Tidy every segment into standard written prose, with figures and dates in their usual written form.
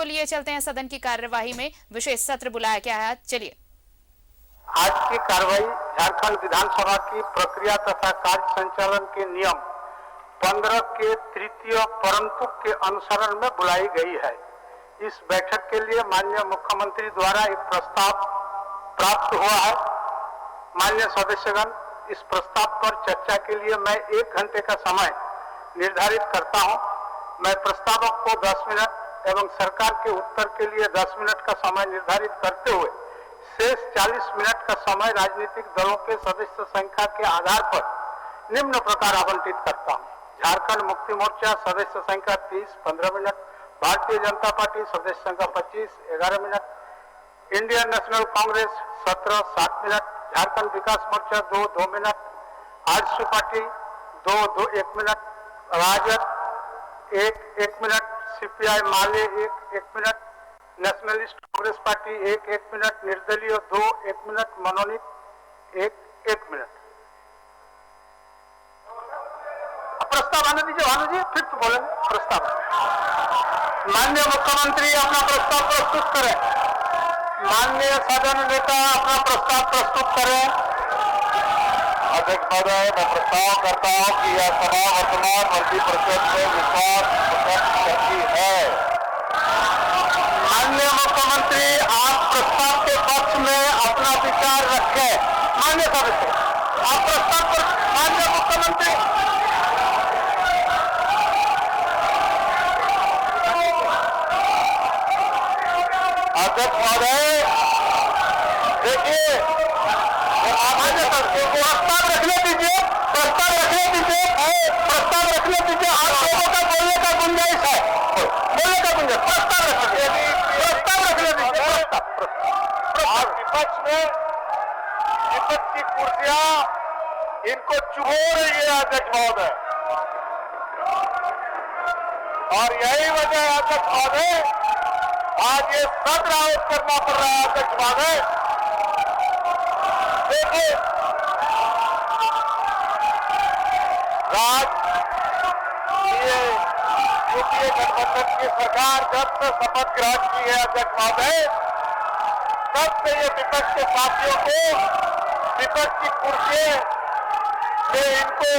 लिए चलते हैं सदन की कार्यवाही में। विशेष सत्र बुलाया गया है, चलिए। आज की कार्रवाई झारखंड विधानसभा की प्रक्रिया तथा कार्य संचालन के नियम 15 के तृतीय परंतु के अनुसरण में बुलाई गई है। इस बैठक के लिए माननीय मुख्यमंत्री द्वारा एक प्रस्ताव प्राप्त हुआ है। माननीय सदस्यगण, इस प्रस्ताव पर चर्चा के लिए मैं 1 घंटे का समय निर्धारित करता हूं। मैं प्रस्तावक को 10 मिनट एवं सरकार के उत्तर के लिए 10 मिनट का समय निर्धारित करते हुए शेष 40 मिनट का समय राजनीतिक दलों के सदस्य संख्या के आधार पर निम्न प्रकार आवंटित करता हूं। झारखंड मुक्ति मोर्चा सदस्य संख्या 30 15 मिनट, भारतीय जनता पार्टी सदस्य संख्या 25 11 minute, Indian National Congress 17 7 minute, Jharkhand Vikas Morcha 2 minute, AJSU party 2 1 minute, Rajad 1 minute, CPI Maale 1 minute, Nationalist Congress Party 1 minute, निर्दलीय 2 1 मिनट, मनोनीत 1 मिनट। प्रस्ताव आने दीजिए भानु जी, फिर तो बोलेंगे। प्रस्ताव माननीय मुख्यमंत्री अपना प्रस्ताव प्रस्तुत करें। माननीय सदन नेता अपना प्रस्ताव प्रस्तुत करें। अध्यक्ष महोदय, मैं प्रस्ताव करता हूं कि यह सभा वर्तमान मंत्रिपरिषद में विश्वास व्यक्त करती है। माननीय मुख्यमंत्री, आप प्रस्ताव के पक्ष में अपना विचार रखें। माननीय सदस्य, आप प्रस्ताव पर माननीय मुख्यमंत्री। अध्यक्ष महोदय, देखिए, प्रस्ताव रखने दीजिए, प्रस्ताव रखने दीजिए, प्रस्ताव रखने दीजिए। आप लोगों का बोलने का गुंजाइश है, बोलने का गुंजाइश। प्रस्ताव रखने दीजिए, प्रस्ताव रखने दीजिए। प्रस्ताव विपक्ष में विपक्ष की कुर्सियां इनको चुभो रही है अध्यक्ष महोदय, और यही वजह है अध्यक्ष महोदय, आज ये सत्र आउट करना पड़ रहा है अध्यक्ष महोदय। देखिए, यूपीए गठबंधन की सरकार जब से शपथ ग्रहण की है अध्यक्ष महोदय, तब से ये विपक्ष के साथियों को विपक्ष की कुर्सी में इनको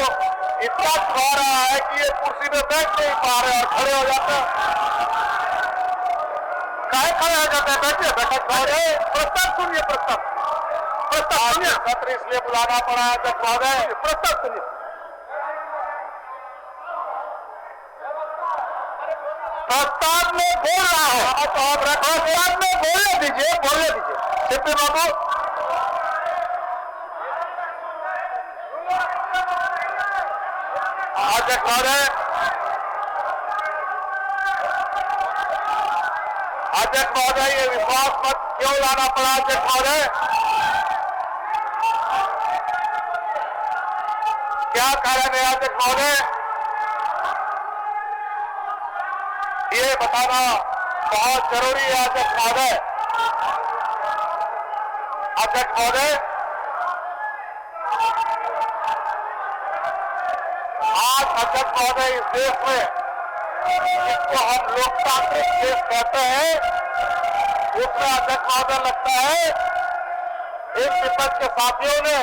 इतना छुआ रहा है कि ये कुर्सी में बैठ नहीं पा रहे और खड़े हो जाते हैं। काहे खड़े हो जाते हैं? बैठिए, बैठक महोदय, प्रस्ताव सुनिए। प्रस्ताव सुनिए। सत्र इसलिए बुलाना पड़ा है अध्यक्ष महोदय। प्रस्ताव सुनिए। प्रस्ताव में बोल रहा है तो आप प्रस्ताव में बोलने दीजिए, बोलने दीजिए। सीपी बाबू, अध्यक्ष महोदय, अध्यक्ष महोदय, ये विश्वास मत क्यों लाना पड़ा अध्यक्ष महोदय? क्या कारण है अध्यक्ष महोदय? ये बताना बहुत जरूरी है अध्यक्ष महोदय। अध्यक्ष महोदय, आज अध्यक्ष महोदय इस देश में जिसको हम लोकतांत्रिक देश कहते हैं, उसमें अध्यक्ष महोदय लगता है इन विपक्ष के साथियों ने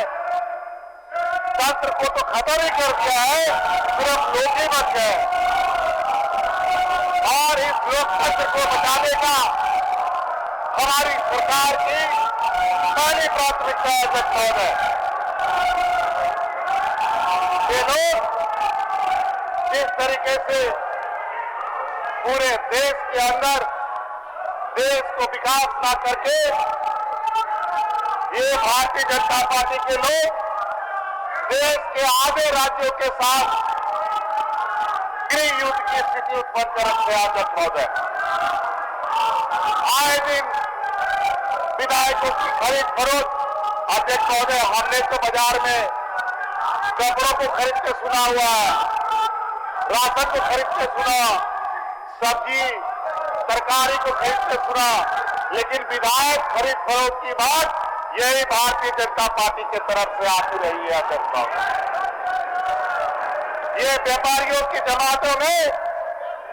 तंत्र को तो खत्म ही कर दिया है, सिर्फ लोग ही बच गए। और इस लोकतंत्र को बचाने का हमारी सरकार की पहली प्राथमिकता है अध्यक्ष महोदय। ये लोग जिस तरीके से पूरे देश के अंदर देश को विकास ना करके ये भारतीय जनता पार्टी के लोग देश के आधे राज्यों के साथ गृह युद्ध की स्थिति उत्पन्न कर रखते हैं अध्यक्ष महोदय। आए दिन विधायकों की खरीद फरोख्त अध्यक्ष महोदय, हमने तो बाजार में कपड़ों को खरीद के सुना हुआ है, राशन को खरीद के सुना, सब्जी तरकारी को खरीद के सुना, लेकिन विधायक खरीद फरोख्त की बात यही भारतीय जनता पार्टी की तरफ से आती रही है अध्यक्ष महोदय। ये व्यापारियों की जमातों में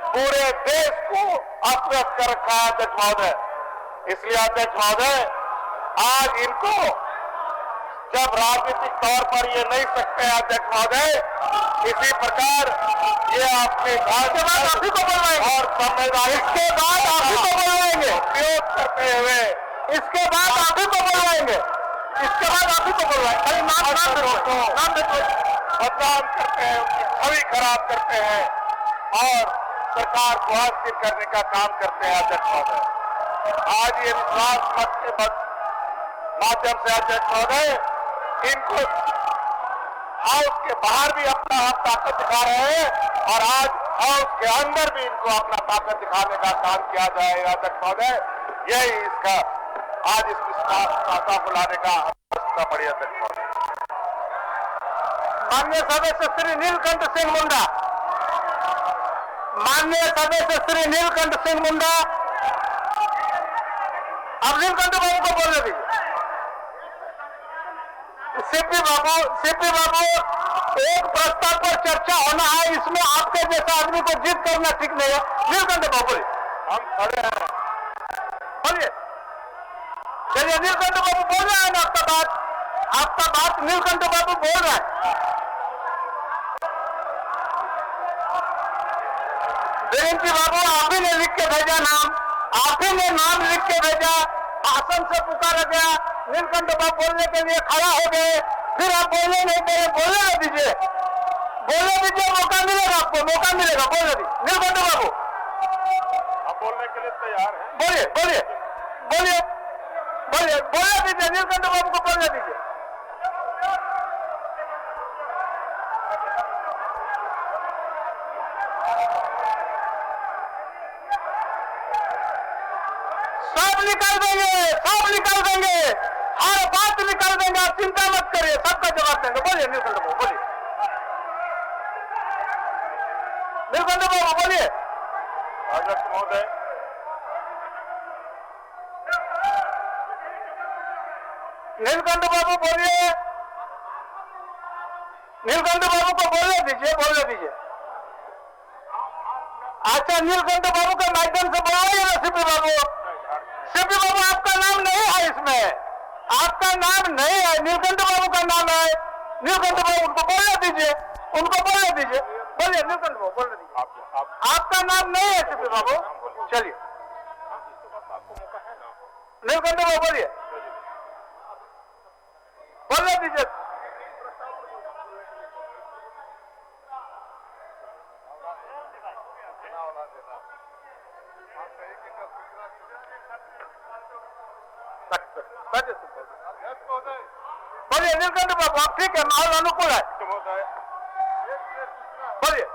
पूरे देश को अस्त व्यस्त कर रखा है अध्यक्ष महोदय। इसलिए अध्यक्ष महोदय, आज इनको जब राजनीतिक तौर पर ये नहीं सकते हैं अध्यक्ष महोदय, इसी प्रकार ये अपने आप ही को बुलवाएंगे और संवैधानिक इसके बाद आप ही को बुलवाएंगे उपयोग करते हुए इसके बाद आप ही को बुलवाएंगे इसके बाद आप ही को बुलवाएंगे। खाली नाम बदनाम करते हैं, उनकी छवि खराब करते हैं और सरकार को अस्थिर करने का काम करते हैं अध्यक्ष महोदय। आज ये विश्वास मत के माध्यम से अध्यक्ष महोदय इनको हाउस के बाहर भी अपना ताकत दिखा रहे हैं और आज हाउस के अंदर भी इनको अपना ताकत दिखाने का काम किया जाएगा अध्यक्ष महोदय। यही इसका आज इस विश्वास बुलाने का आवश्यकता पड़ी अध्यक्ष महोदय। माननीय सदस्य श्री नीलकंठ सिंह मुंडा, माननीय सदस्य श्री नीलकंठ सिंह मुंडा, अब नीलकंठ बाबू को बोलने दीजिए। सीपी बाबू, एक प्रस्ताव पर चर्चा होना है, इसमें आपके जैसा आदमी को जिद करना ठीक नहीं है। नीलकंठ बाबू हम खड़े हैं, बोलिए। चलिए नीलकंठ बाबू बोल रहे हैं ना, आपका बात नीलकंठ बाबू बोल रहे हैं। बीरेंद्र बाबू, आप ही ने लिख के भेजा नाम, आप ही ने नाम लिख के भेजा, आसन से पुकारा गया, नीलकंठ बाबू बोलने के लिए खड़ा हो गए, फिर आप बोलने नहीं दे रहे, बोलने दीजिए, मौका मिलेगा आपको, मौका मिलेगा, बोलने दीजिए। नीलकंठ बाबू हम बोलने के लिए तैयार हैं। बोलिए बोलिए बोलिए बोलिए, बोलने दीजिए, नीलकंठ बाबू को बोलने दीजिए। सब निकाल देंगे, हर बात निकाल देंगे, आप चिंता मत करिए, सबका जवाब देंगे। बोलिए नीलकंठ बाबू, बोलिए नीलकंठ बाबू, बोलिए। अध्यक्ष महोदय, नीलकंठ बाबू बोलिए, नीलकंठ बाबू को बोलने दीजिए। अच्छा, नीलकंठ बाबू के माध्यम से बोलाइए ना सीपी बाबू, आपका नाम नहीं है इसमें, आपका नाम नहीं है, नीलकंठ बाबू का नाम है। नीलकंठ बाबू उनको बोलने दीजिए, बोलिए नीलकंठ बाबू, बोलने दीजिए। आपका नाम नहीं है सीपी बाबू, चलिए नीलकंठ बाबू बोलिए, बोलने दीजिए। बोलिए नीलकंठ बाबू, आप ठीक है, माहौल अनुकूल है, बोलिए।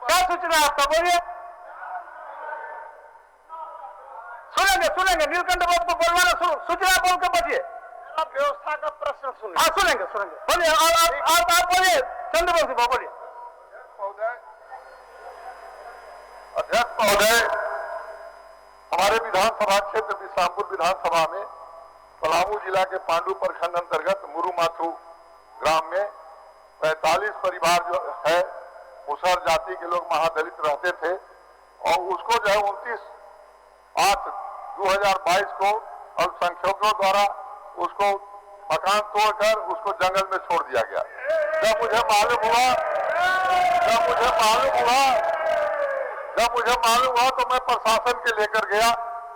क्या सूचना है आपका, बोलिए। सुनेंगे नीलकंठ बाबू को बोलवाना, सूचना बोल के बचिए। व्यवस्था का प्रश्न सुनिए। हाँ सुनेंगे, बोलिए। आप बोलिए, चंद्रवंशी बाबू बोलिए। अध्यक्ष महोदय, हमारे विधानसभा क्षेत्र विश्रामपुर विधानसभा में पलामू जिला के पांडु प्रखंड अंतर्गत मुरुमाथु ग्राम में 45 परिवार जो है मुसहर जाति के लोग महादलित रहते थे और उसको जो है 29/8/2022 को अल्पसंख्यकों द्वारा उसको मकान तोड़कर उसको जंगल में छोड़ दिया गया। जब मुझे मालूम हुआ तो मैं प्रशासन के लेकर गया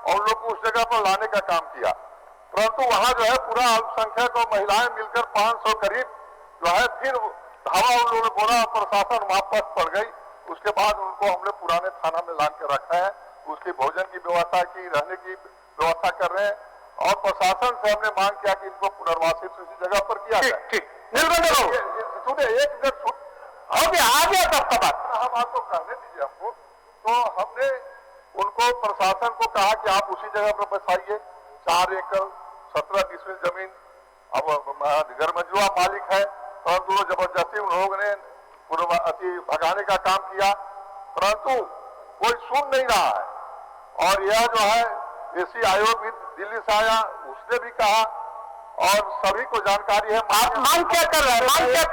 और लोग को उस जगह पर लाने का काम किया, परंतु वहां जो है पूरा अल्पसंख्यक और महिलाएं मिलकर 500 करीब जो है फिर धावा उन लोगों ने बोला, प्रशासन वापस पड़ गई। उसके बाद उनको हमने पुराने थाना में लाद कर रखा है, उसकी भोजन की व्यवस्था की, रहने की व्यवस्था कर रहे हैं और प्रशासन से हमने मांग किया कि इनको पुनर्वासित उसी जगह पर किया जाए। आ गया सबका बात, हम आपको कहने दीजिए हमको। तो हमने उनको प्रशासन को कहा कि आप उसी जगह पर बसाइए, 4 एकड़ 17 डिसमिल जमीन अब गरमजुआ मालिक है, परंतु जबरदस्ती उन लोगों ने भगाने का काम किया, परंतु कोई सुन नहीं रहा है। और यह जो है एसी आयोग भी दिल्ली से आया, उसने भी कहा और सभी को जानकारी है। आप मांग क्या कर रहे हैं, मान्य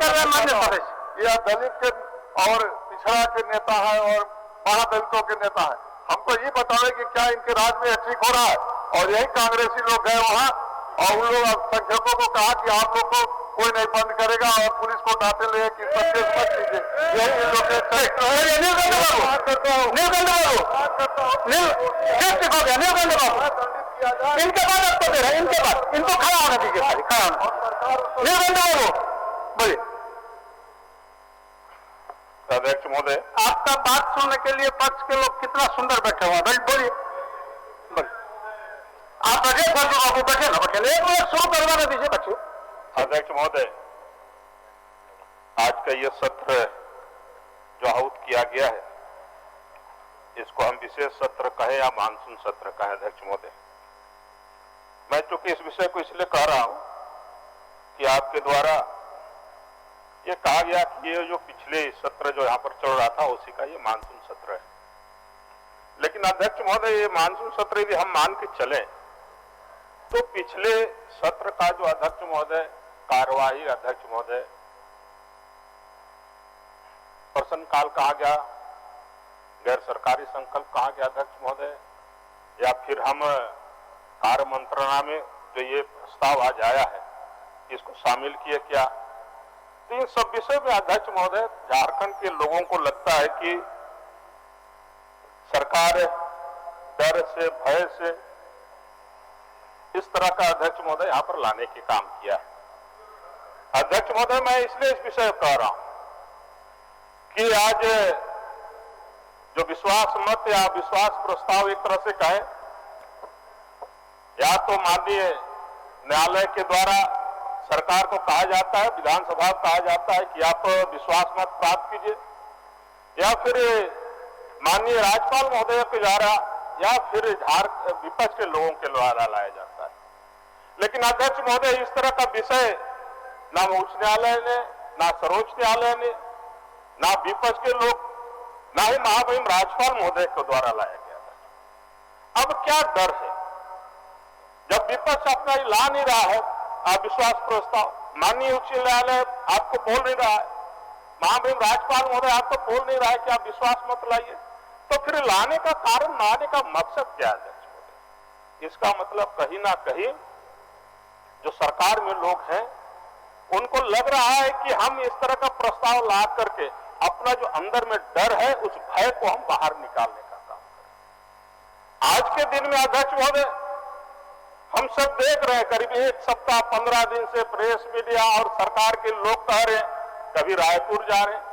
सदस्य? यह दलित के और पिछड़ा के नेता है और महादलितों के नेता है। हमको ये बताओ कि क्या इनके राज में ठीक हो रहा है? और यही कांग्रेसी लोग गए वहां और उन लोग संख्यकों को कहा कि आप लोग को कोई नहीं बंद करेगा और पुलिस को उठाते ले कि सबके मत कीजिए। यही इन लोग इनके बाद आपको दे रहे हैं, इनके बाद इनको खड़ा होने दीजिए, खड़ा होने बोलिए। अध्यक्ष महोदय, आपका बात सुनने के लिए पक्ष के लोग कितना सुंदर बैठे हुए हैं, बोलिए बोलिए। आप बैठे फर्जू बाबू, बैठे ना बैठे, एक मिनट शुरू करवाने दीजिए बच्चों। अध्यक्ष महोदय, आज का यह सत्र जो आहूत किया गया है, इसको हम विशेष सत्र कहें या मानसून सत्र कहें, अध्यक्ष महोदय, मैं चूंकि इस विषय को इसलिए कह रहा हूं कि आपके द्वारा ये कहा गया कि ये जो पिछले सत्र जो यहां पर चल रहा था उसी का ये मानसून सत्र है। लेकिन अध्यक्ष महोदय, ये मानसून सत्र यदि हम मान के चले तो पिछले सत्र का जो अध्यक्ष महोदय कार्यवाही, अध्यक्ष महोदय, प्रश्नकाल कहा गया, गैर सरकारी संकल्प कहा गया अध्यक्ष महोदय, या फिर हम कार्य मंत्रणा में जो ये प्रस्ताव आज आया है इसको शामिल किए क्या, तो इन सब विषय में अध्यक्ष महोदय झारखंड के लोगों को लगता है कि सरकार डर से, भय से इस तरह का अध्यक्ष महोदय यहां पर लाने के काम किया है। अध्यक्ष महोदय, मैं इसलिए इस विषय कह रहा हूं कि आज जो विश्वास मत या विश्वास प्रस्ताव एक तरह से कहें, या तो माननीय न्यायालय के द्वारा सरकार को कहा जाता है, विधानसभा को कहा जाता है कि आप विश्वास मत प्राप्त कीजिए, या फिर माननीय राज्यपाल महोदय के द्वारा या फिर विपक्ष के लोगों के द्वारा लाया जाता है। लेकिन अध्यक्ष महोदय, इस तरह का विषय ना उच्च न्यायालय ने, ना सर्वोच्च न्यायालय ने, ना विपक्ष के लोग, ना ही महामहिम राज्यपाल महोदय के द्वारा लाया गया था। अब क्या डर है जब विपक्ष अपना ला नहीं रहा है अविश्वास प्रस्ताव, माननीय उच्च न्यायालय आपको बोल नहीं रहा है, महामहिम राज्यपाल महोदय आपको बोल नहीं रहा है कि आप विश्वास मत लाइए, तो फिर लाने का कारण, लाने का मकसद क्या है अध्यक्ष महोदय? इसका मतलब कहीं ना कहीं जो सरकार में लोग हैं उनको लग रहा है कि हम इस तरह का प्रस्ताव ला करके अपना जो अंदर में डर है उस भय को हम बाहर निकालने का काम करें। आज के दिन में अध्यक्ष महोदय, हम सब देख रहे हैं, करीब एक सप्ताह 15 दिन से प्रेस मीडिया और सरकार के लोग कह रहे हैं, कभी रायपुर जा रहे हैं,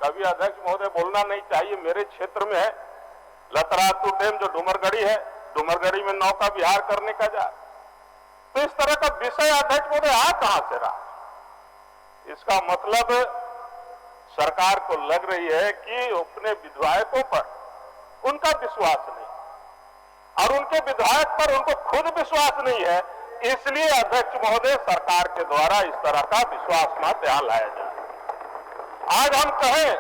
कभी अध्यक्ष महोदय बोलना नहीं चाहिए, मेरे क्षेत्र में है लतरातुर डैम जो डुमरगढ़ी है, डुमरगढ़ी में नौका विहार करने का जा, तो इस तरह का विषय अध्यक्ष महोदय आ कहां से रहा? इसका मतलब सरकार को लग रही है कि अपने विधायकों पर उनका विश्वास नहीं और उनके विधायक पर उनको खुद विश्वास नहीं है, इसलिए अध्यक्ष महोदय सरकार के द्वारा इस तरह का विश्वास मत यहां लाया जाए। आज हम कहें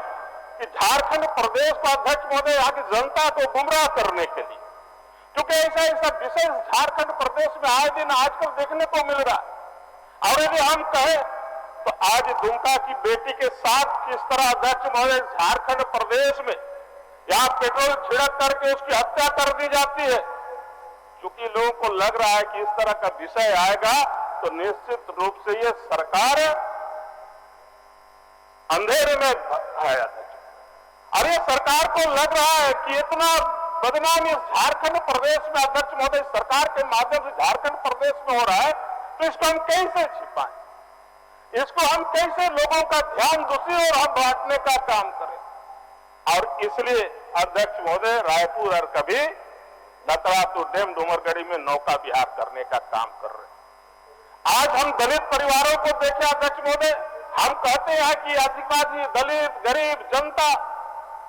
कि झारखंड प्रदेश का अध्यक्ष महोदय यहाँ की जनता को गुमराह करने के लिए, क्योंकि ऐसा विषय झारखंड प्रदेश में आए दिन आजकल देखने को मिल रहा है। और यदि हम कहें तो आज दुमका की बेटी के साथ किस तरह अध्यक्ष महोदय झारखंड प्रदेश में यहाँ पेट्रोल छिड़क करके उसकी हत्या कर दी जाती है, क्योंकि लोगों को लग रहा है कि इस तरह का विषय आएगा तो निश्चित रूप से ये सरकार अंधेरे में है। और ये सरकार को लग रहा है कि इतना बदनाम इस झारखंड प्रदेश में अध्यक्ष महोदय सरकार के माध्यम से झारखंड प्रदेश में हो रहा है, तो इसको हम कैसे छिपाएं, इसको हम कैसे लोगों का ध्यान दूसरी ओर हम बांटने का काम करें। और इसलिए अध्यक्ष महोदय रायपुर और कभी लतरातुर डैम डुमरगढ़ी में नौका विहार करने का काम कर रहे हैं। आज हम दलित परिवारों को देखें अध्यक्ष महोदय, हम कहते हैं कि आदिवासी, दलित, गरीब जनता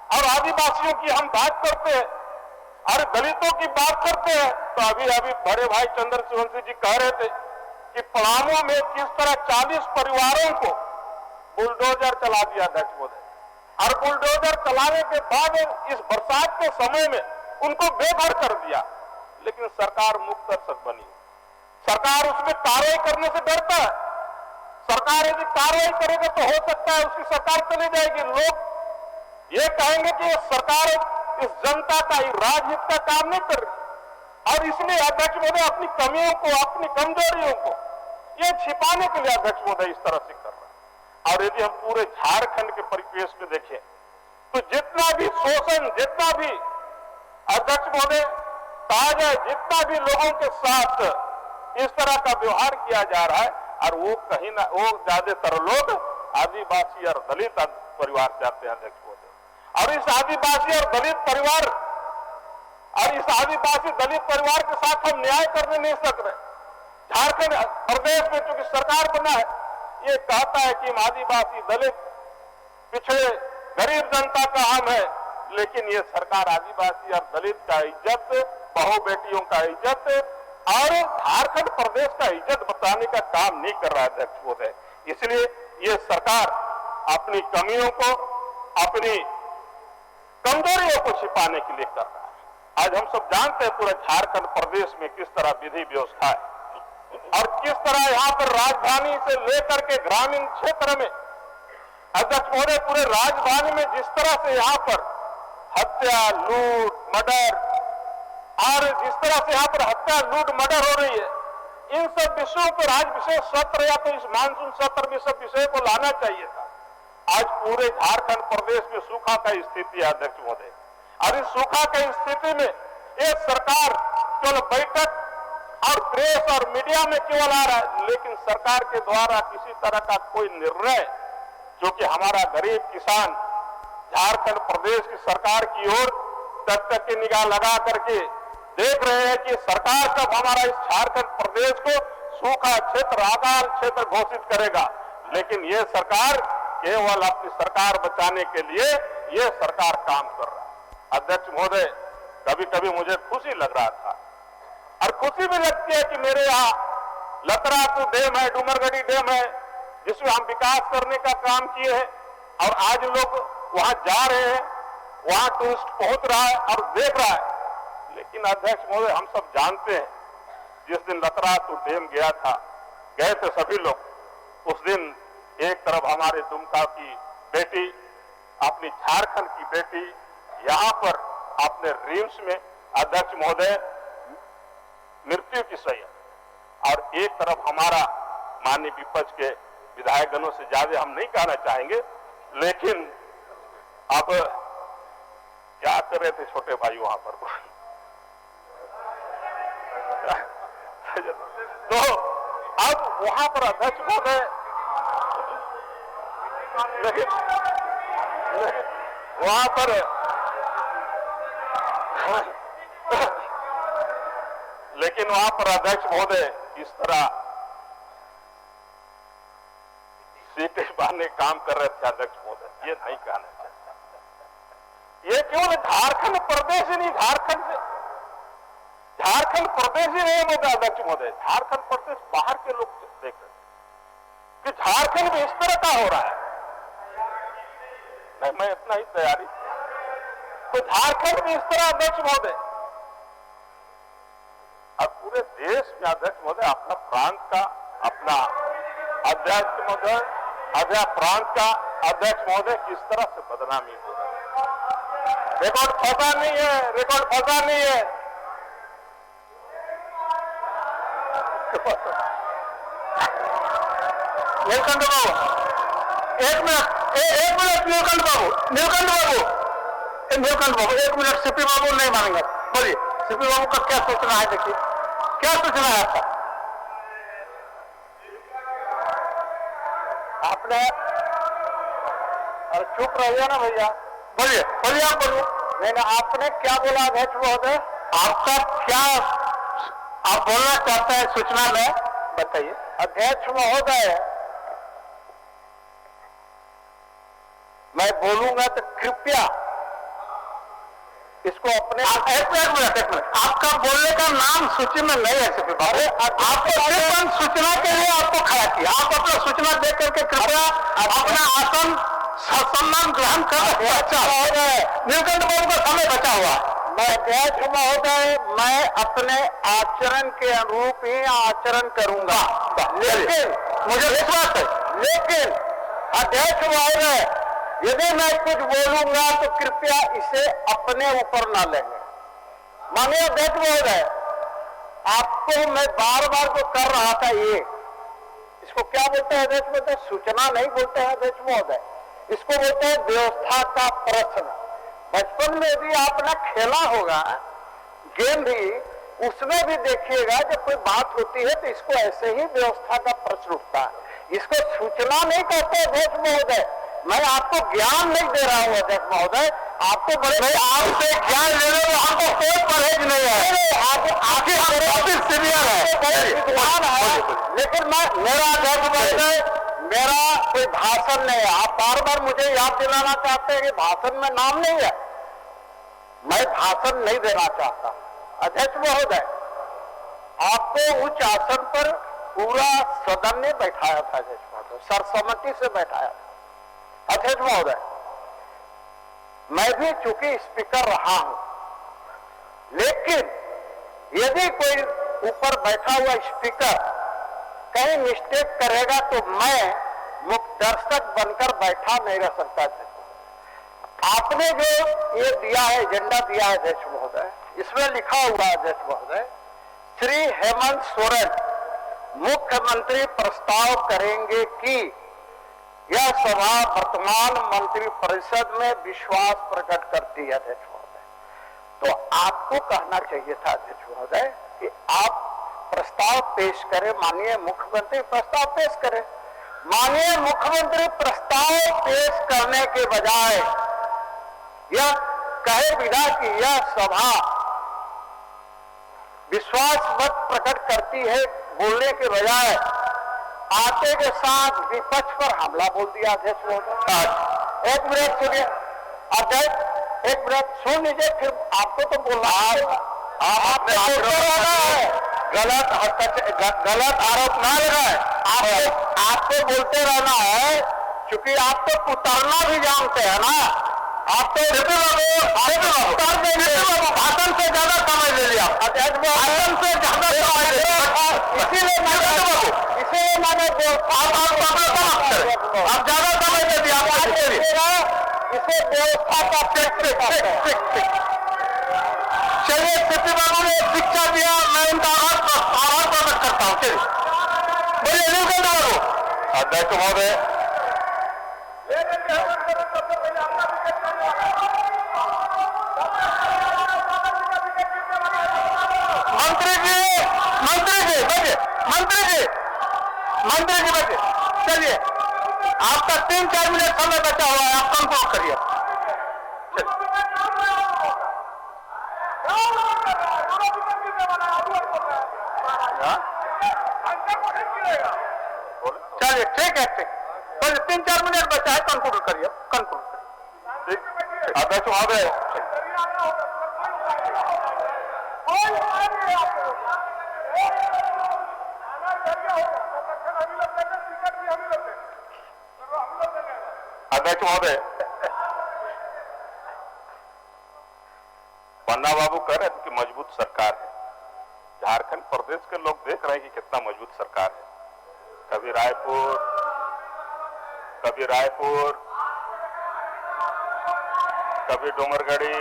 और आदिवासियों की हम बात करते हैं और दलितों की बात करते हैं, तो अभी बड़े भाई चंद्रवंशी जी कह रहे थे कि पलामू में किस तरह 40 परिवारों को बुलडोजर चला दिया अध्यक्ष महोदय, और बुलडोजर चलाने के बाद इस बरसात के समय में उनको बेघर कर दिया। लेकिन सरकार मुक्त दर्शक बनी, सरकार उसमें कार्रवाई करने से डरता है। सरकार यदि कार्रवाई करेगा तो हो सकता है उसकी सरकार चली जाएगी, लोग ये कहेंगे कि ये सरकार इस जनता का ही राजहित का काम नहीं कर रही और इसलिए अध्यक्ष महोदय अपनी कमियों को, अपनी कमजोरियों को ये छिपाने के लिए अध्यक्ष महोदय इस तरह से कर रहा है। और यदि हम पूरे झारखंड के परिवेश में देखें तो जितना भी शोषण, जितना भी अध्यक्ष महोदय कहा जाए, जितना भी लोगों के साथ इस तरह का व्यवहार किया जा रहा है, और वो कहीं ना वो ज्यादातर लोग आदिवासी और दलित परिवार से आते हैं अध्यक्ष महोदय। और इस आदिवासी और दलित परिवार के साथ हम न्याय करने नहीं सक रहे। झारखंड प्रदेश में चूंकि सरकार बना है, ये कहता है कि हम आदिवासी, दलित, पिछड़े, गरीब जनता का हम है, लेकिन ये सरकार आदिवासी और दलित का इज्जत, बहू बेटियों का इज्जत और झारखंड प्रदेश का इज्जत बताने का काम नहीं कर रहा है अध्यक्ष महोदय। इसलिए ये सरकार अपनी कमियों को, अपनी कमजोरियों को छिपाने के लिए कर रहा है। आज हम सब जानते हैं पूरे झारखंड प्रदेश में किस तरह विधि व्यवस्था है और किस तरह यहाँ पर राजधानी से लेकर के ग्रामीण क्षेत्र में अध्यक्ष महोदय पूरे राजधानी में जिस तरह से यहाँ पर हत्या, लूट, मर्डर और जिस तरह से यहाँ पर हत्या, लूट, मर्डर हो रही है, इन सब विषयों पर आज विशेष सत्र या तो इस मानसून सत्र में सब विषय को लाना चाहिए था। आज पूरे झारखंड प्रदेश में सूखा का स्थिति है अध्यक्ष महोदय, और इस सूखा की स्थिति में ये सरकार केवल बैठक और प्रेस और मीडिया में केवल आ रहा है, लेकिन सरकार के द्वारा किसी तरह का कोई निर्णय जो कि हमारा गरीब किसान झारखंड प्रदेश की सरकार की ओर तक की निगाह लगा करके देख रहे हैं कि सरकार कब हमारा इस झारखंड प्रदेश को सूखा क्षेत्र, अकाल क्षेत्र घोषित करेगा। लेकिन ये सरकार केवल अपनी सरकार बचाने के लिए ये सरकार काम कर रहा है। अध्यक्ष महोदय, कभी कभी मुझे खुशी लग रहा था और खुशी भी लगती है कि मेरे यहाँ लतरातू डैम है, डूमरगढ़ी डैम है, जिसमें हम विकास करने का काम किए हैं और आज लोग वहां जा रहे हैं, वहां टूरिस्ट पहुंच रहा है और देख रहा है। लेकिन अध्यक्ष महोदय, हम सब जानते हैं जिस दिन लतरातू डैम गए थे सभी लोग, उस दिन एक तरफ हमारे दुमका की बेटी, अपनी झारखंड की बेटी यहां पर अपने रिम्स में अध्यक्ष महोदय मृत्यु की सैया, और एक तरफ हमारा माननीय विपक्ष के विधायकगणों से ज्यादा हम नहीं कहना चाहेंगे, लेकिन अब क्या कर रहे थे छोटे भाई वहां पर तो अब वहां पर अध्यक्ष महोदय वहां पर लेकिन वहां पर अध्यक्ष महोदय इस तरह सीटें बांधने काम कर रहे थे अध्यक्ष महोदय, ये नहीं कहना चाहिए। ये केवल झारखंड प्रदेश ही नहीं, झारखंड प्रदेश ही नहीं होता अध्यक्ष महोदय, झारखंड प्रदेश बाहर के लोग देख रहे कि झारखंड में इस तरह का हो रहा है। नहीं, मैं इतना ही तैयारी तो झारखंड में इस तरह अध्यक्ष महोदय, अब पूरे देश में अध्यक्ष महोदय अपना प्रांत का, अपना अध्यक्ष महोदय, प्रांत का अध्यक्ष महोदय किस तरह से बदनामी हो रहा है। रिकॉर्ड फंसा नहीं है, रिकॉर्ड फंसा नहीं है। नीलकंठ बाबू, एक मिनट नीलकंठ बाबू, एक मिनट। सीपी बाबू नहीं मानेंगे, बोलिए सीपी बाबू का क्या सोचना है, देखिए क्या सोचना है आपका। आपने चुप रहिए ना भैया, बोलिए आप बोलिए। नहीं, आपने क्या बोला अध्यक्ष महोदय, आपका क्या आप बोलना चाहते हैं सूचना में बताइए। अध्यक्ष महोदय, मैं बोलूंगा तो कृपया इसको अपने एक मिनट आपका बोलने का नाम सूची में नहीं है सीपी बाबू, आपको सूचना के लिए आपको खड़ा किया, आप अपना सूचना दे करके कृपया अपना आसन सम्मान ग्रहण कर। नीलकंठ बाबू का समय बचा हुआ। मैं अध्यक्ष महोदय, मैं अपने आचरण के अनुरूप ही आचरण करूंगा, लेकिन मुझे विश्वास है, लेकिन अध्यक्ष महोदय यदि मैं कुछ बोलूंगा तो कृपया इसे अपने ऊपर ना लेंगे। माननीय अध्यक्ष महोदय, आपको मैं बार बार जो कर रहा था ये, इसको क्या बोलते हैं अध्यक्ष महोदय? सूचना नहीं बोलते हैं अध्यक्ष महोदय, इसको बोलते हैं व्यवस्था का प्रश्न। बचपन में भी आपने खेला होगा गेम भी, उसमें भी देखिएगा जब कोई बात होती है तो इसको ऐसे ही व्यवस्था का प्रश्न उठता है। इसको सूचना नहीं कहते अध्यक्ष महोदय। मैं आपको ज्ञान नहीं दे रहा हूं अध्यक्ष महोदय, आपको बड़े आपसे ज्ञान लेने में हमको कोई परहेज नहीं है। आपकी सीनियर है, विद्वान है, लेकिन मेरा अध्यक्ष महोदय, मेरा कोई भाषण नहीं है। आप बार बार मुझे याद दिलाना चाहते हैं कि भाषण में नाम नहीं है। मैं भाषण नहीं देना चाहता अध्यक्ष महोदय। आपको उच्च आसन पर पूरा सदन ने बैठाया था अध्यक्ष महोदय, सर्वसम्मति से बैठाया था अध्यक्ष महोदय। मैं भी चूंकि स्पीकर रहा हूं, लेकिन यदि कोई ऊपर बैठा हुआ स्पीकर कहीं मिस्टेक करेगा तो मैं मुख्य दर्शक बनकर बैठा नहीं रह सकता था। आपने जो ये दिया है, एजेंडा दिया है अध्यक्ष महोदय, इसमें लिखा हुआ है अध्यक्ष महोदय, श्री हेमंत सोरेन मुख्यमंत्री प्रस्ताव करेंगे कि यह सभा वर्तमान मंत्री परिषद में विश्वास प्रकट करती है अध्यक्ष महोदय। तो आपको कहना चाहिए था अध्यक्ष महोदय कि आप प्रस्ताव पेश करें, माननीय मुख्यमंत्री प्रस्ताव पेश करें। माननीय मुख्यमंत्री प्रस्ताव पेश करने के बजाय यह कहे बिना कि यह सभा विश्वास मत प्रकट करती है, बोलने के बजाय आते के साथ विपक्ष पर हमला बोल दिया अध्यक्ष महोदय। एक मिनट सुनिए अध्यक्ष, एक मिनट सुन लीजिए, फिर आपको तो बोलना आपने गलत आरोप ना लगाए। आपको बोलते रहना है, क्योंकि आप तो उतरना भी जानते हैं ना। आप तो भाषण से ज्यादा समय ले लिया, भाषण से ज्यादा समय ले लिया, इसीलिए मैंने आप ज्यादा समय दे दिया। इसे व्यवस्था का चलिए, सीपी बाबू ने शिक्षा दिया, मैं उनका आभार प्रकट करता हूँ। चलिए बोलिए नीलकंठ बाबू। अध्यक्ष महोदय, मंत्री जी बैठे। चलिए, आपका 3-4 मिनट समय बचा हुआ है, आप कंट्रोल करिए। चलिए ठीक है, ठीक। बस 3-4 मिनट बचा है, कंट्रोल करिए, कंट्रोल करिए। अध्यक्ष महोदय, अध्यक्ष महोदय, पन्ना बाबू कह रहे थे कि मजबूत सरकार है। झारखंड प्रदेश के लोग देख रहे हैं कि कितना मजबूत सरकार है। कभी रायपुर, कभी डोंगरगढ़ी,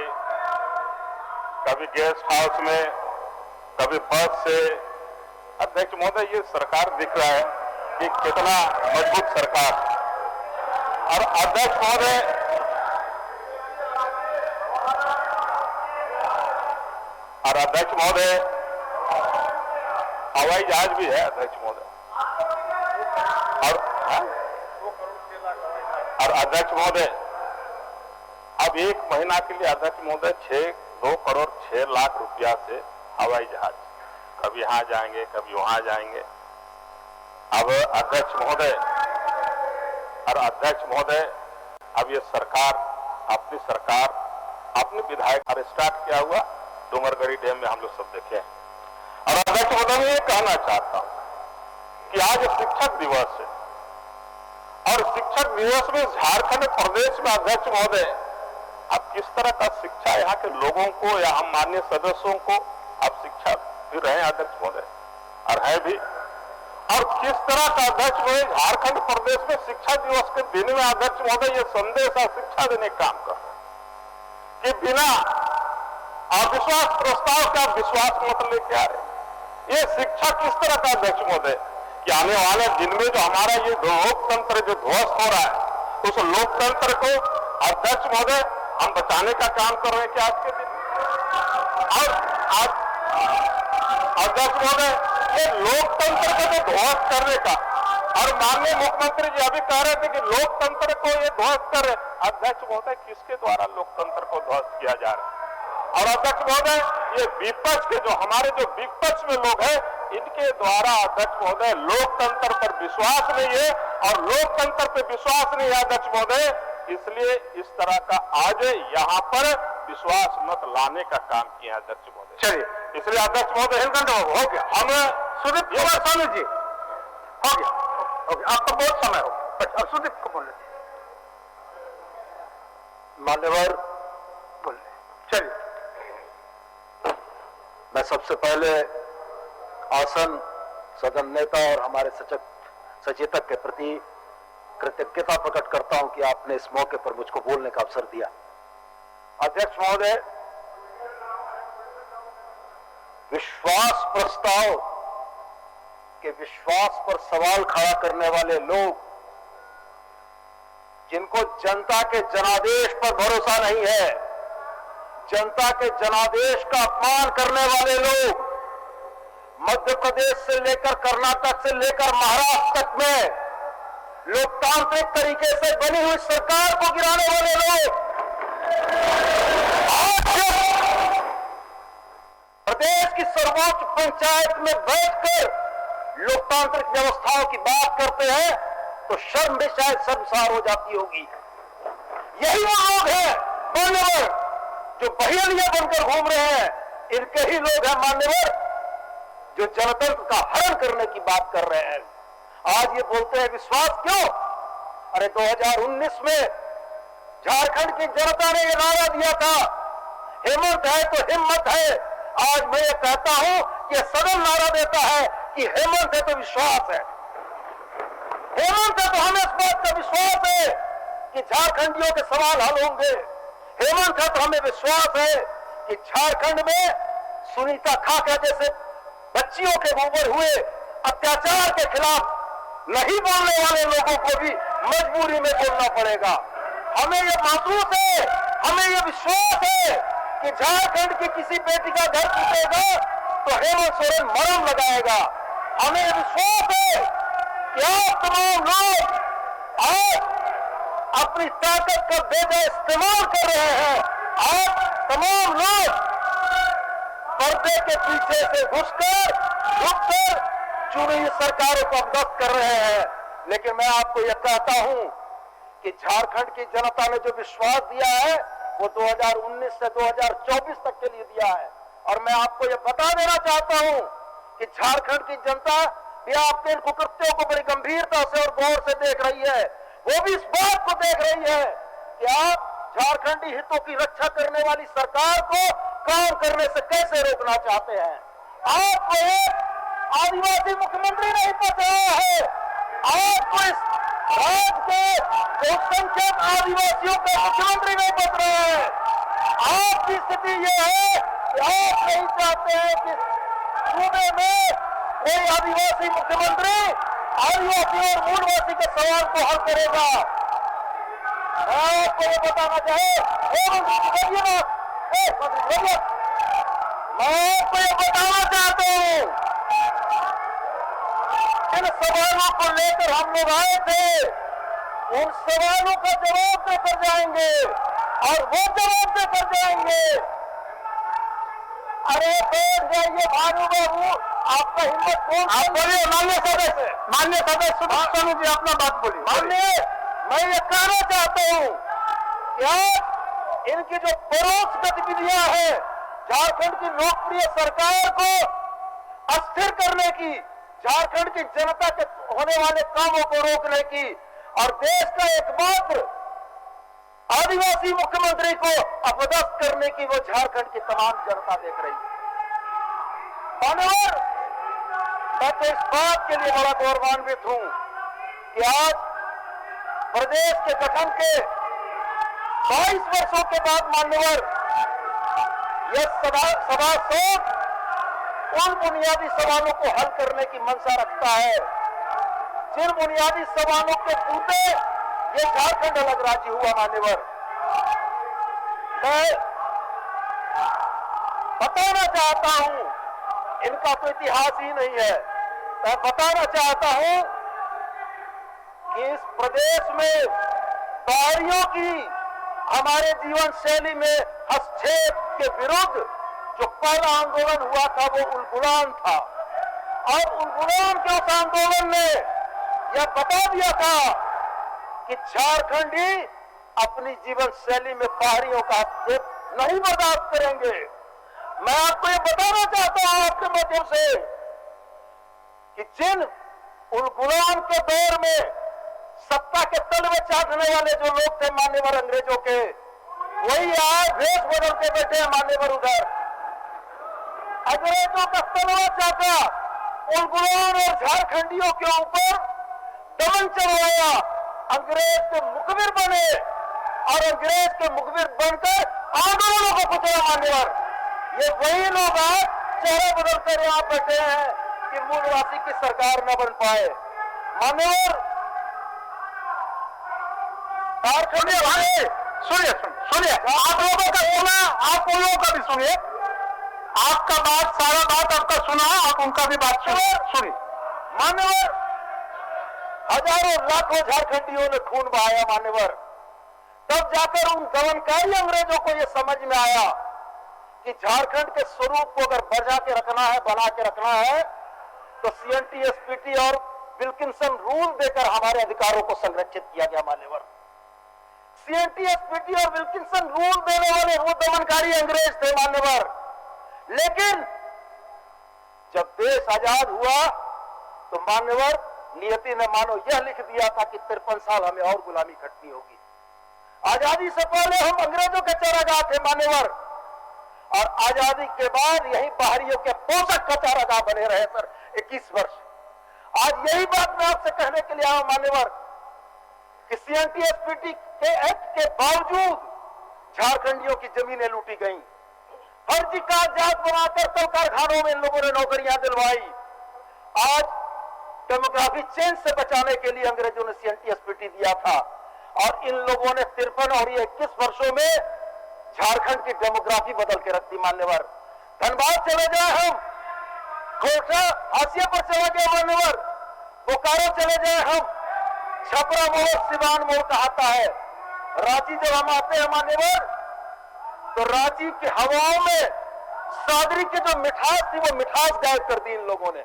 कभी गेस्ट हाउस में, कभी बस से। अध्यक्ष महोदय, ये सरकार दिख रहा है कि कितना मजबूत सरकार। और अध्यक्ष महोदय, हवाई जहाज भी है अध्यक्ष महोदय। और अध्यक्ष महोदय, अब 1 महीना के लिए अध्यक्ष महोदय 2 करोड़ 6 लाख रुपया से हवाई जहाज, कभी यहां जाएंगे, कभी वहां जाएंगे। अब अध्यक्ष महोदय, अब ये सरकार, अपनी विधायक स्टार्ट किया हुआ डोंगरगढ़ी डैम में हम लोग सब देखे हैं। और अध्यक्ष महोदय, मैं ये कहना चाहता हूं कि आज शिक्षक दिवस है, और शिक्षक दिवस में झारखंड प्रदेश में अध्यक्ष महोदय, आप किस तरह का शिक्षा यहाँ के लोगों को या हम माननीय सदस्यों को आप शिक्षा दे रहे हैं अध्यक्ष महोदय, और है भी। और किस तरह का अध्यक्ष महोदय झारखंड प्रदेश में शिक्षा दिवस के दिन में अध्यक्ष महोदय ये संदेश और शिक्षा देने का काम कर कि बिना अविश्वास प्रस्ताव का विश्वास मत लेके आ रहे। ये शिक्षा किस तरह का अध्यक्ष महोदय कि आने वाले दिन में जो हमारा ये लोकतंत्र जो ध्वस्त हो रहा है उस लोकतंत्र को अध्यक्ष महोदय हम बचाने का काम कर रहे हैं कि आज के दिन और आज अध्यक्ष महोदय ये लोकतंत्र को जो ध्वस्त करने का और माननीय मुख्यमंत्री जी अभी कह रहे थे कि लोकतंत्र को ये ध्वस्त कर रहे। अध्यक्ष महोदय किसके द्वारा लोकतंत्र को ध्वस्त किया जा रहा है? और अध्यक्ष महोदय ये विपक्ष के जो हमारे जो विपक्ष में लोग हैं इनके द्वारा अध्यक्ष महोदय लोकतंत्र पर विश्वास नहीं है और लोकतंत्र पर विश्वास नहीं है अध्यक्ष महोदय, इसलिए इस तरह का आज यहाँ पर विश्वास मत लाने का काम किया अध्यक्ष महोदय। चलिए, इसलिए अध्यक्ष महोदय हिलखंड हो गया। हम सुदीप कुमार स्वामी जी हो गया, आपका बहुत समय हो गया। अब सुदीप को बोल मान्यवर, बोल चलिए। मैं सबसे पहले आसन सदन नेता और हमारे सचेतक के प्रति कृतज्ञता प्रकट करता हूं कि आपने इस मौके पर मुझको बोलने का अवसर दिया। अध्यक्ष महोदय, विश्वास प्रस्ताव के विश्वास पर सवाल खड़ा करने वाले लोग, जिनको जनता के जनादेश पर भरोसा नहीं है, जनता के जनादेश का अपमान करने वाले लोग, मध्य प्रदेश से लेकर कर्नाटक से लेकर महाराष्ट्र तक में लोकतांत्रिक तरीके से बनी हुई सरकार को गिराने वाले लोग, आज प्रदेश की सर्वोच्च पंचायत में बैठकर लोकतांत्रिक व्यवस्थाओं की बात करते हैं तो शर्म भी शायद शर्मसार हो जाती होगी। यही वो लोग हैं मान्यवर जो बहेलियां बनकर घूम रहे हैं, इनके ही लोग हैं मान्यवर जो जनतंत्र का हरण करने की बात कर रहे हैं। आज ये बोलते हैं विश्वास क्यों? अरे 2019 में झारखंड की जनता ने ये नारा दिया था, हेमंत है तो हिम्मत है। आज मैं ये कहता हूं कि सदन नारा देता है कि हेमंत है तो विश्वास है। हेमंत है तो हमें इस बात का विश्वास है कि झारखंडियों के सवाल हल होंगे। हेमंत है तो हमें विश्वास है कि झारखंड में सुनीता खाखा जैसे बच्चियों के ऊपर हुए अत्याचार के खिलाफ नहीं बोलने वाले लोगों को भी मजबूरी में बोलना पड़ेगा। हमें यह महसूस है, हमें यह विश्वास है कि झारखंड की किसी बेटी का घर टूटेगा तो हेमंत सोरेन मरहम लगाएगा। हमें यह विश्वास है कि आप तमाम लोग आज अपनी ताकत का बेजा इस्तेमाल कर रहे हैं। आप तमाम लोग पर्दे के पीछे से घुसकर छुपकर चुनी हुई सरकारों को अवगत कर रहे हैं। लेकिन मैं आपको यह कहता हूं कि झारखंड की जनता ने जो विश्वास दिया है वो 2019 से 2024 तक के लिए दिया है। और मैं आपको यह बता देना चाहता हूं कि झारखंड की जनता भी आपके इन कुकृत्यों को बड़ी गंभीरता से और गौर से देख रही है। वो भी इस बात को देख रही है कि आप झारखंडी हितों की रक्षा करने वाली सरकार को काम करने से कैसे रोकना चाहते हैं। आपको एक आदिवासी मुख्यमंत्री नहीं पता है, आपको इस राज्य के बहुसंख्यक आदिवासियों का मुख्यमंत्री नहीं बच रहा है। आपकी स्थिति यह है कि आप नहीं चाहते हैं कि सूबे में कोई आदिवासी मुख्यमंत्री आदिवासी और मूलवासी के सवाल को हल करेगा। मैं आपको ये बताना चाहे, मैं आपको ये बताना चाहता हूं, इन सवालों को लेकर हम लोग आए थे, उन सवालों का जवाब देकर जाएंगे और वो जवाब देकर जाएंगे। अरे बैठ जाइए भानु बाबू, आपका हिम्मत कौन? आप बोलिए माननीय सदस्य, माननीय सदस्य स्वामी जी अपना बात बोलिए। माननीय, मैं ये कहना चाहता हूं कि आज इनकी जो परोक्ष गतिविधियां हैं झारखंड की लोकप्रिय सरकार को अस्थिर करने की, झारखंड की जनता के होने वाले कामों को रोकने की और देश का एकमात्र आदिवासी मुख्यमंत्री को अपदस्थ करने की वो झारखंड की तमाम जनता देख रही है। मान्यवर, मैं तो इस बात के लिए बड़ा गौरवान्वित हूं कि आज प्रदेश के गठन के 22 वर्षों के बाद मान्यवर यह सभा सोच उन बुनियादी सवालों को हल करने की मंशा रखता है जिन बुनियादी सवालों के पूछे ये झारखंड अलग राज्य हुआ। मान्यवर, मैं बताना चाहता हूं, इनका तो इतिहास ही नहीं है, मैं बताना चाहता हूं कि इस प्रदेश में बाहरियों की हमारे जीवन शैली में हस्तक्षेप के विरुद्ध जो पहला आंदोलन हुआ था वो उलगुलान था। और उलगुलान के उस आंदोलन ने यह बता दिया था कि झारखंडी अपनी जीवन शैली में बाहरियों का हस्तक्षेप नहीं बर्दाश्त करेंगे। मैं आपको ये बताना चाहता हूं आपके माध्यम से कि जिन उलगुलान के दौर में सत्ता के तल में चाटने वाले जो लोग थे मान्यवर अंग्रेजों के, वही आज भेष बदल के बैठे हैं मान्यवर उधर। अंग्रेजों का तलवा चाटा उलगुलान और झारखंडियों के ऊपर दमन चलवाया, अंग्रेज के मुखबिर बने और अंग्रेज के मुखबिर बनकर आंदोलनों को कुचला। मान्यवर, ये वही लोग आज चेहरे बदलकर यहां बैठे हैं कि मूलवासी की सरकार न बन पाए। मान्यवर, झारखंडी भाई सुनिए, आप लोगों का सुना, आप उन लोगों का भी सुनिए। आपका बात, सारा बात आपका सुना, आप उनका भी बात सुनिए। मान्यवर, हजारों लाखों झारखंडियों ने खून बहाया मान्यवर, तब जाकर उन दमनकारी अंग्रेजों को यह समझ में आया कि झारखंड के स्वरूप को अगर बजा के रखना है, बना के रखना है, तो सीएनटी, एसपीटी और विल्किंसन रूल देकर हमारे अधिकारों को संरक्षित किया गया। मान्यवर, सीएनटी, एसपीटी और विल्किंसन रूल देने वाले वो दमनकारी अंग्रेज थे मान्यवर। लेकिन जब देश आजाद हुआ तो मान्यवर नियति ने मानो यह लिख दिया था कि 53 साल हमें और गुलामी खटनी होगी। आजादी से पहले हम अंग्रेजों के चारागाह थे मान्यवर, और आजादी के बाद यही बाहरियों के पोषक का चारागाह बने रहे सर 21 वर्ष। आज यही बात मैं आपसे कहने के लिए आया मान्यवर कि सीएनटी, एसपीटी के एक्ट के बावजूद झारखंडियों की जमीनें लूटी गईं, फर्जी कागजात बनाकर कल कारखानों में इन लोगों ने नौकरियां दिलवाई। आज डेमोग्राफी चेंज से बचाने के लिए अंग्रेजों ने सीएनटी, एसपीटी दिया था, और इन लोगों ने 53 और 21 वर्षों में झारखंड की डेमोग्राफी बदल के रख दी। मान्यवर, धनबाद चले जाए हम, घोषा हाशिए पर चला गया मान्यवर, बोकारो चले जाए हम, छपरा मोड़, सिवान मोड़ कहता है। रांची जब हम आते हैं मान्यवर, तो रांची की हवाओं में सादरी की जो मिठास थी वो मिठास गायब कर दी इन लोगों ने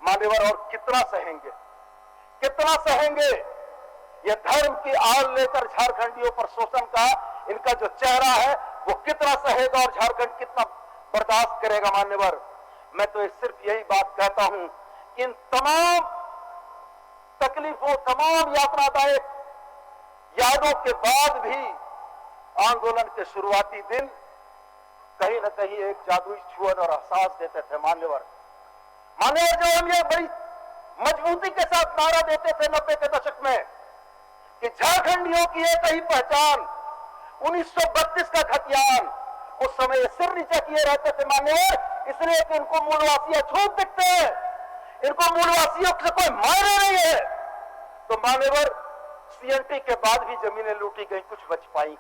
मान्यवर। और कितना सहेंगे, कितना सहेंगे? ये धर्म की आड़ लेकर झारखंडियों पर शोषण का इनका जो चेहरा है वो कितना सहेगा और झारखंड कितना बर्दाश्त करेगा मान्यवर। मैं तो सिर्फ यही बात कहता हूं कि इन तमाम तकलीफों, तमाम यातनादायक यादों के बाद भी आंदोलन के शुरुआती दिन कहीं न कहीं एक जादुई छुअन और एहसास देते थे मान्यवर। मान्यवर, जो हम ये बड़ी मजबूती के साथ नारा देते थे 90 के दशक में कि झारखंडियों की एक ही पहचान, 1932 का खतियान, उस समय सिर नीचे किए रहते थे मान्यवर, इसलिए कि इनको मूलवासी अछूत दिखते हैं, इनको मूलवासियों से कोई मायने नहीं है। तो मान्यवर, सीएनटी के बाद भी जमीनें लूटी गई, कुछ बच पाई।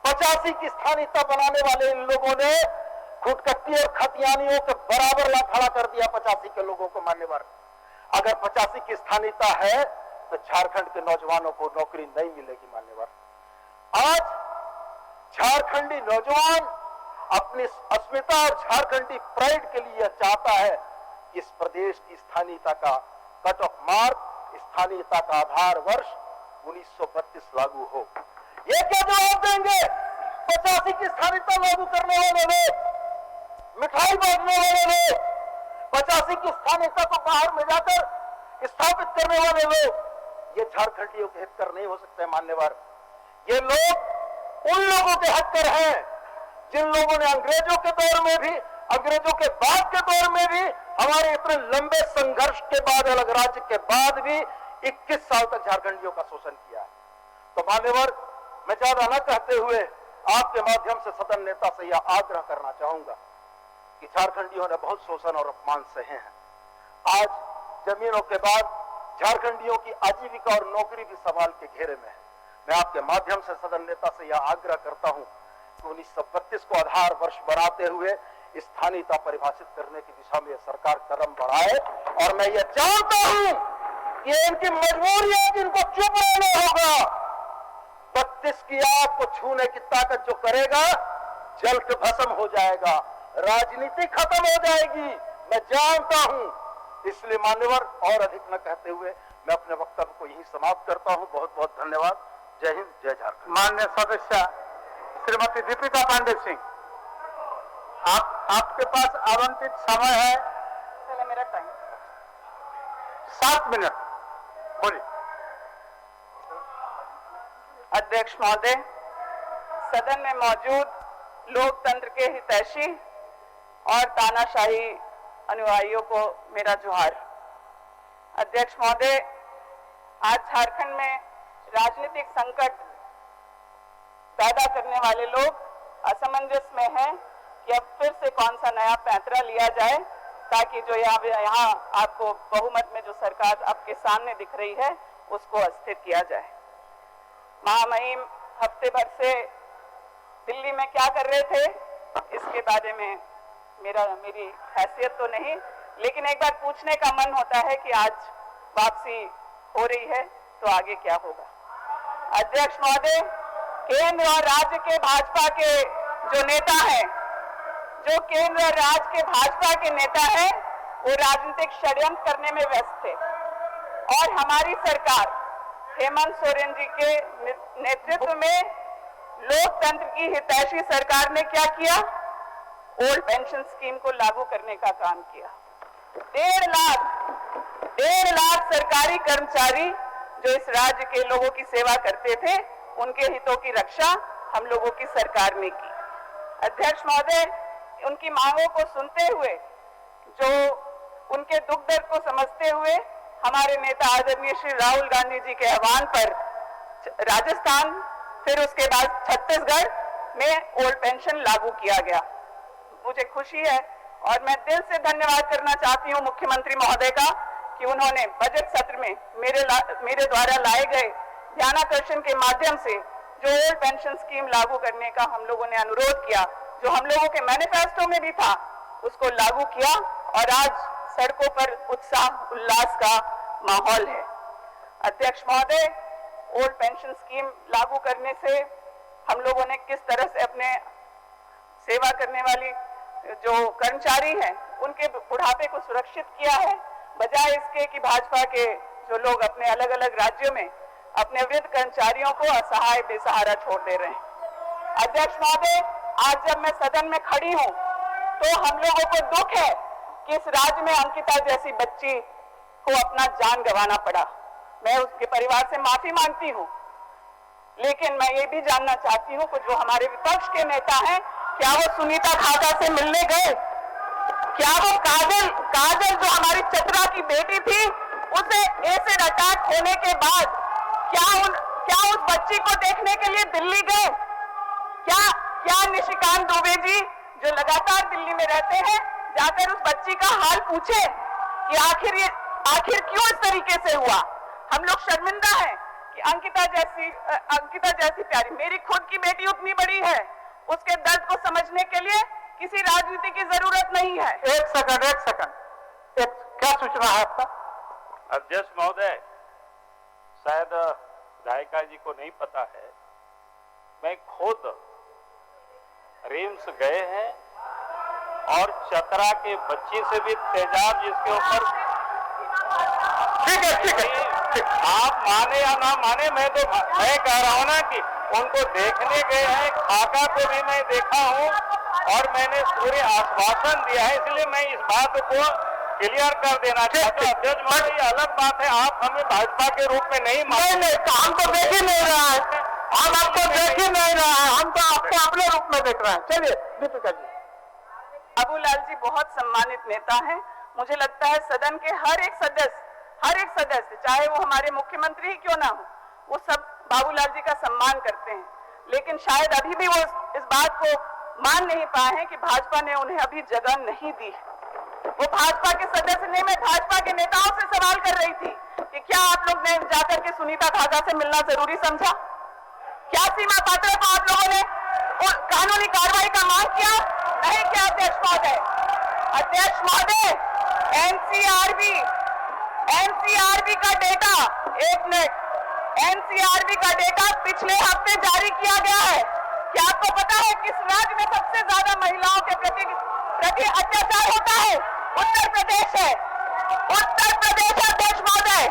85 की स्थानीयता बनाने वाले इन लोगों ने खुदकट्टी और खतियानियों के बराबर ला खड़ा कर दिया 85 के लोगों को मान्यवर। अगर 85 की स्थानीयता है तो झारखंड के नौजवानों को नौकरी नहीं मिलेगी मान्यवर। आज झारखंडी नौजवान अपनी अस्मिता और झारखंडी प्राइड के लिए चाहता है कि इस प्रदेश की स्थानीयता का कट ऑफ मार्क, स्थानीयता का आधार वर्ष 1932 लागू हो। ये क्या जवाब देंगे 85 की स्थानीयता लागू करने वाले लोग, मिठाई बांटने वाले लोग, 85 की स्थानीयता को बाहर में जाकर स्थापित करने वाले लोग? ये झारखंडियों के हितकर नहीं हो सकते मान्यवर। ये लोग उन लोगों के हककर हैं जिन लोगों ने अंग्रेजों के दौर में भी अंग्रेजों के बाद के दौर में भी, हमारे इतने लंबे संघर्ष के बाद, अलग राज्य के बाद भी 21 साल तक झारखंडियों का शोषण किया है। तो मान्यवर, मैं ज्यादा न कहते हुए आपके माध्यम से सदन नेता से यह आग्रह करना चाहूंगा कि झारखंडियों ने बहुत शोषण और अपमान सहे हैं। आज जमीनों के बाद झारखंडियों की आजीविका और नौकरी भी सवाल के घेरे में है। मैं आपके माध्यम से सदन नेता से यह आग्रह करता हूं कि 1932 को आधार वर्ष बनाते हुए स्थानीयता परिभाषित करने की दिशा में सरकार कदम बढ़ाए। और मैं ये जानता हूं कि इनकी मजबूरी है कि इनको चुप रहना होगा। 32 की आग को छूने की ताकत जो करेगा जल के भस्म हो जाएगा, राजनीति खत्म हो जाएगी, मैं जानता हूं। इसलिए मान्यवर, और अधिक न कहते हुए मैं अपने वक्तव्य को यहीं समाप्त करता हूं। बहुत बहुत धन्यवाद। जय हिंद, जय झारखंड। माननीय सदस्य श्रीमती दीपिका पांडे सिंह, आपके पास आवंटित समय है पहले मेरा टाइम 7 मिनट, बोलिए। अध्यक्ष महोदय, सदन में मौजूद लोकतंत्र के हितैषी और तानाशाही अनुयायियों को मेरा जोहार। अध्यक्ष महोदय, आज झारखंड में राजनीतिक संकट पैदा करने वाले लोग असमंजस में हैं कि अब फिर से कौन सा नया पैंतरा लिया जाए ताकि जो यहाँ आपको बहुमत में जो सरकार आपके सामने दिख रही है उसको अस्थिर किया जाए। महामहिम हफ्ते भर से दिल्ली में क्या कर रहे थे इसके बारे में मेरी हैसियत तो नहीं, लेकिन एक बार पूछने का मन होता है कि आज वापसी हो रही है तो आगे क्या होगा। अध्यक्ष महोदय, केंद्र और राज्य के भाजपा के जो नेता हैं, जो केंद्र और राज्य के भाजपा के नेता हैं, वो राजनीतिक षड्यंत्र करने में व्यस्त थे। और हमारी सरकार हेमंत सोरेन जी के नेतृत्व में लोकतंत्र की हितैषी सरकार ने क्या किया? ओल्ड पेंशन स्कीम को लागू करने का काम किया। 1.5 लाख सरकारी कर्मचारी जो इस राज्य के लोगों की सेवा करते थे, उनके हितों की रक्षा हम लोगों की सरकार ने की। अध्यक्ष महोदय, उनकी मांगों को सुनते हुए, जो उनके दुख दर्द को समझते हुए हमारे नेता आदरणीय श्री राहुल गांधी जी के आह्वान पर राजस्थान, फिर उसके बाद छत्तीसगढ़ में ओल्ड पेंशन लागू किया गया। मुझे खुशी है और मैं दिल से धन्यवाद करना चाहती हूं मुख्यमंत्री महोदय का कि उन्होंने बजट सत्र में मेरे द्वारा लाए गए ध्यानाकर्षण के माध्यम से जो ओल्ड पेंशन स्कीम लागू करने का हम लोगों ने अनुरोध किया, जो हम लोगों के मैनिफेस्टो में भी था, उसको लागू किया और आज सड़कों पर उत्साह उल्लास का माहौल है। अध्यक्ष महोदय, ओल्ड पेंशन स्कीम लागू करने से हम लोगों ने किस तरह से अपने सेवा करने वाली जो कर्मचारी हैं उनके बुढ़ापे को सुरक्षित किया है, बजाय इसके कि भाजपा के जो लोग अपने अलग अलग राज्यों में अपने वृद्ध कर्मचारियों को असहाय बेसहारा छोड़ दे रहे हैं। अध्यक्ष महोदय, आज जब मैं सदन में खड़ी हूं तो हम लोगों को दुख है कि इस राज्य में अंकिता जैसी बच्ची को अपना जान गंवाना पड़ा। मैं उसके परिवार से माफी मांगती हूं, लेकिन मैं ये भी जानना चाहती हूं कि जो हमारे विपक्ष के नेता हैं, क्या वो सुनीता खागा से मिलने गए? क्या वो काजल जो हमारी चतरा की बेटी थी, उसे एसिड अटैक होने के बाद क्या उस बच्ची को देखने के लिए दिल्ली गए? क्या निशिकांत दुबे जी जो लगातार दिल्ली में रहते हैं, जाकर उस बच्ची का हाल पूछे कि आखिर क्यों इस तरीके से हुआ? हम लोग शर्मिंदा हैं कि अंकिता जैसी प्यारी, मेरी खुद की बेटी उतनी बड़ी है, उसके दर्द को समझने के लिए किसी राजनीति की जरूरत नहीं है। एक सेकंड, क्या सूचना है आपका? अध्यक्ष महोदय, शायद विधायिका जी को नहीं पता है, मैं खुद रिम्स गए हैं और चतरा के बच्ची से भी तेजाब जिसके ऊपर, ठीक है, आप माने या ना माने, मैं कह रहा हूं ना कि उनको देखने गए हैं। खाका को भी मैं देखा हूं और मैंने पूरे आश्वासन दिया है, इसलिए मैं इस बात को क्लियर कर देना चाहता हूं। अध्यक्ष महोदय, ये अलग बात है, आप हमें भाजपा के रूप में नहीं नहीं, हम तो देख ही नहीं रहा है, हम आपको देख ही नहीं रहा है, हम तो आपको अपने रूप में देख रहे हैं। चलिए दीपिका जी। बाबूलाल जी बहुत सम्मानित नेता हैं। मुझे लगता है सदन के हर एक सदस्य चाहे वो हमारे मुख्यमंत्री ही क्यों ना हो, वो सब बाबूलाल जी का सम्मान करते हैं। लेकिन शायद अभी भी वो इस बात को मान नहीं पाए हैं कि भाजपा ने उन्हें अभी जगह नहीं दी। वो भाजपा के सदस्य ने, मैं भाजपा के नेताओं से सवाल कर रही थी कि क्या आप लोग ने जाकर के सुनीता खागा से मिलना जरूरी समझा? क्या सीमा पात्रा को आप लोगों ने कानूनी कार्रवाई का मांग किया? नहीं किया अध्यक्ष महोदय। अध्यक्ष महोदय, एनसीआरबी का डेटा, एक मिनट, एनसीआरबी का डेटा पिछले हफ्ते जारी किया गया है। क्या आपको पता है किस राज्य में सबसे ज्यादा महिलाओं के प्रति अत्याचार होता है? उत्तर प्रदेश है। उत्तर प्रदेश अध्यक्ष महोदय,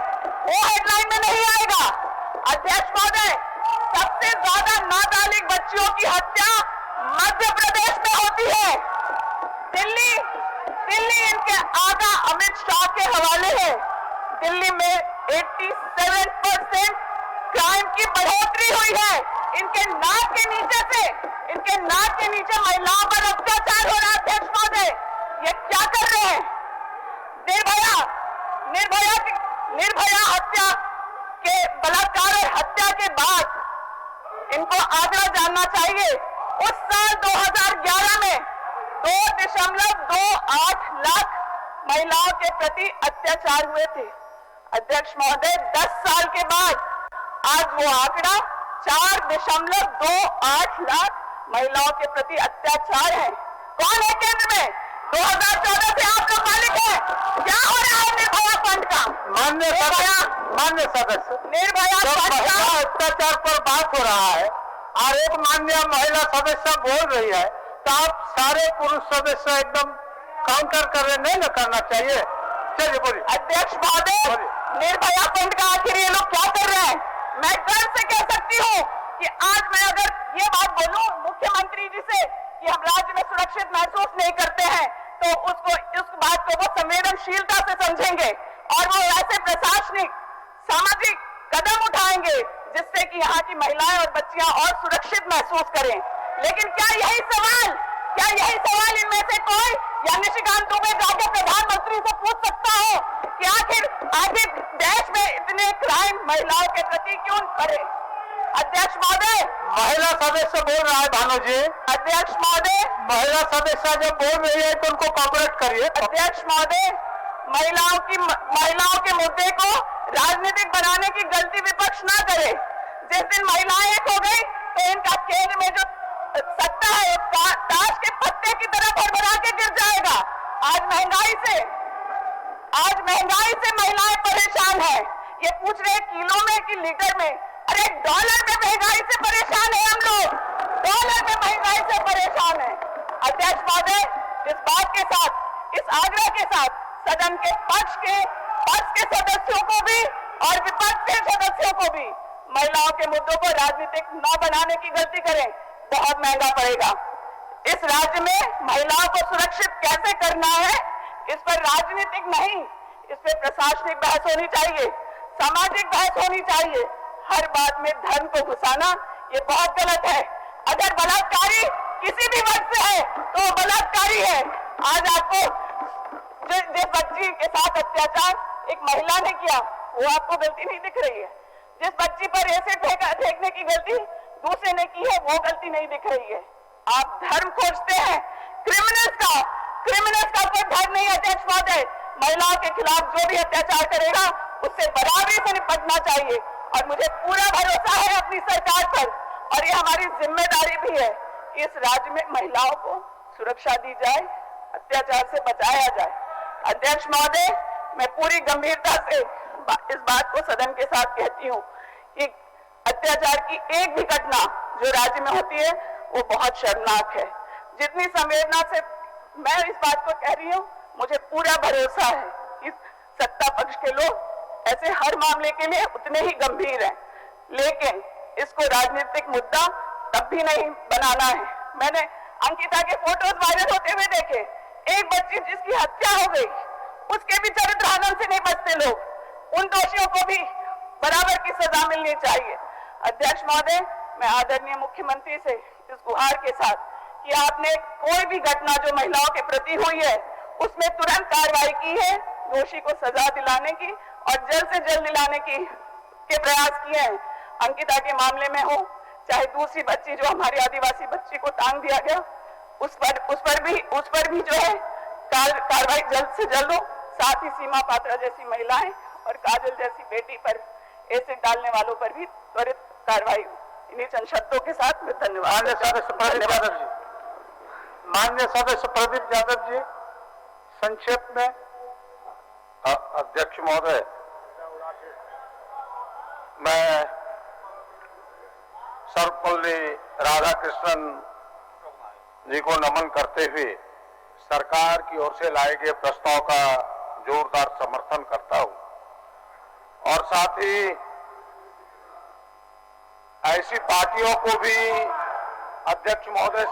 वो हेडलाइन में नहीं आएगा। अध्यक्ष महोदय, सबसे ज्यादा नाबालिग बच्चियों की हत्या मध्य प्रदेश में होती है। दिल्ली इनके आगा अमित शाह के हवाले है। दिल्ली में 87% क्राइम की बढ़ोतरी हुई है। इनके नाक के नीचे महिलाओं पर अत्याचार हो रहा है। अध्यक्ष महोदय, ये क्या कर रहे हैं? निर्भया हत्या के बलात्कार और हत्या के बाद इनको आंकड़ा जानना चाहिए। उस साल 2011 में 2.28 लाख महिलाओं के प्रति अत्याचार हुए थे। अध्यक्ष महोदय, 10 साल के बाद आज वो आंकड़ा 4.28 लाख महिलाओं के प्रति अत्याचार है। कौन है केंद्र में? 2014 से आप लोग मालिक हैं। क्या हो रहा है निर्भया फंड का? मान्य सदस्य, निर्भया फंड का अत्याचार पर बात हो रहा है और एक मान्य महिला सदस्य बोल रही है, तो आप सारे पुरुष सदस्य एकदम काउंटर कर रहे, नहीं ना करना चाहिए। चलिए बोलिए। अध्यक्ष महोदय, निर्भया फंड का आखिर ये लोग क्या कर रहे हैं? मैं गर्व से कह सकती हूँ कि आज मैं अगर ये बात बोलूं मुख्यमंत्री जी से कि हम राज्य में सुरक्षित महसूस नहीं करते हैं, तो उस बात को वो संवेदनशीलता से समझेंगे और वो ऐसे प्रशासनिक सामाजिक कदम उठाएंगे जिससे कि यहाँ की महिलाएं और बच्चियां और सुरक्षित महसूस करें। लेकिन क्या यही सवाल इनमें से कोई या निशिकांत दुबे जाकर प्रधानमंत्री से पूछ सकता हो कि आखिर देश में इतने क्राइम महिलाओं के प्रति क्यों बढ़े? अध्यक्ष महोदय, महिला सदस्य बोल रहा है भानु जी। अध्यक्ष महोदय, महिला सदस्य जब बोल रही है तो उनको कॉपरेट करिए। अध्यक्ष महोदय, महिलाओं के मुद्दे को राजनीतिक बनाने की गलती विपक्ष ना करे। जिस दिन महिलाएं एक हो गई तो इनका केंद्र में जो सत्ता है ताश के पत्ते की तरह भरभरा के गिर जाएगा। आज महंगाई से महिलाएं परेशान है। ये पूछ रहे किलो में कि लीटर में? अरे डॉलर में महंगाई से परेशान है हम लोग, डॉलर में महंगाई से परेशान है। अध्यक्ष महोदय, इस बात के साथ, इस आग्रह के साथ सदन के पक्ष के सदस्यों को भी और विपक्ष के सदस्यों को भी महिलाओं के मुद्दों को राजनीतिक न बनाने की गलती करें, बहुत महंगा पड़ेगा। इस राज्य में महिलाओं को सुरक्षित कैसे करना है, इस पर राजनीतिक नहीं, इस पर प्रशासनिक बहस होनी चाहिए, सामाजिक बहस होनी चाहिए। हर बात में धर्म को घुसाना ये बहुत गलत है। अगर बलात्कारी किसी भी वर्ग से है तो वो बलात्कारी है। आज आपको जिस बच्ची के साथ अत्याचार एक महिला ने किया वो आपको गलती नहीं दिख रही है। जिस बच्ची पर एसिड फेंकने की गलती दूसरे ने की है वो गलती नहीं दिख रही है। आप धर्म खोजते हैं, क्रिमिनल्स का कोई धर्म नहीं है। अध्यक्ष महोदय, महिलाओं के खिलाफ जो भी अत्याचार करेगा उससे बराबरी से निपटना चाहिए और मुझे पूरा भरोसा है अपनी सरकार पर और ये हमारी जिम्मेदारी भी है कि इस राज्य में महिलाओं को सुरक्षा दी जाए, अत्याचार से बचाया जाए। अध्यक्ष महोदय, मैं पूरी गंभीरता से इस बात को सदन के साथ कहती हूँ कि अत्याचार की एक भी घटना जो राज्य में होती है वो बहुत शर्मनाक है। जितनी संवेदना से मैं इस बात को कह रही हूँ, मुझे पूरा भरोसा है कि सत्ता पक्ष के लोग ऐसे हर मामले के लिए उतने ही गंभीर हैं, लेकिन इसको राजनीतिक मुद्दा तब भी नहीं बनाना है। मैंने अंकिता के फोटोज वायरल होते हुए देखे, एक बच्ची जिसकी हत्या हो गई उसके भी चरित्रहनन से नहीं बचते लोग। उन दोषियों को भी बराबर की सजा मिलनी चाहिए। अध्यक्ष महोदय, मैं आदरणीय मुख्यमंत्री से इस गुहार के साथ कि आपने कोई भी घटना जो महिलाओं के प्रति हुई है उसमें तुरंत कार्रवाई की है, दोषी को सजा दिलाने की और जल्द से जल्द दिलाने के प्रयास किए हैं। अंकिता के मामले में हो, चाहे दूसरी बच्ची जो हमारी आदिवासी बच्ची को टांग दिया गया, उस पर भी जो है कार्रवाई जल्द से जल्द हो। साथ ही सीमा पात्रा जैसी महिलाएं और काजल जैसी बेटी पर एसिड डालने वालों पर भी त्वरित कार्रवाई हो। इन्हीं चंद शब्दों के साथ मैं धन्यवाद। माननीय सदस्य प्रदीप यादव जी, संक्षेप में। अध्यक्ष महोदय, मैं सर्वपल्ली राधाकृष्णन जी को नमन करते हुए सरकार की ओर से लाए गए प्रस्ताव का जोरदार समर्थन करता हूं और साथ ही ऐसी पार्टियों को भी अध्यक्ष महोदय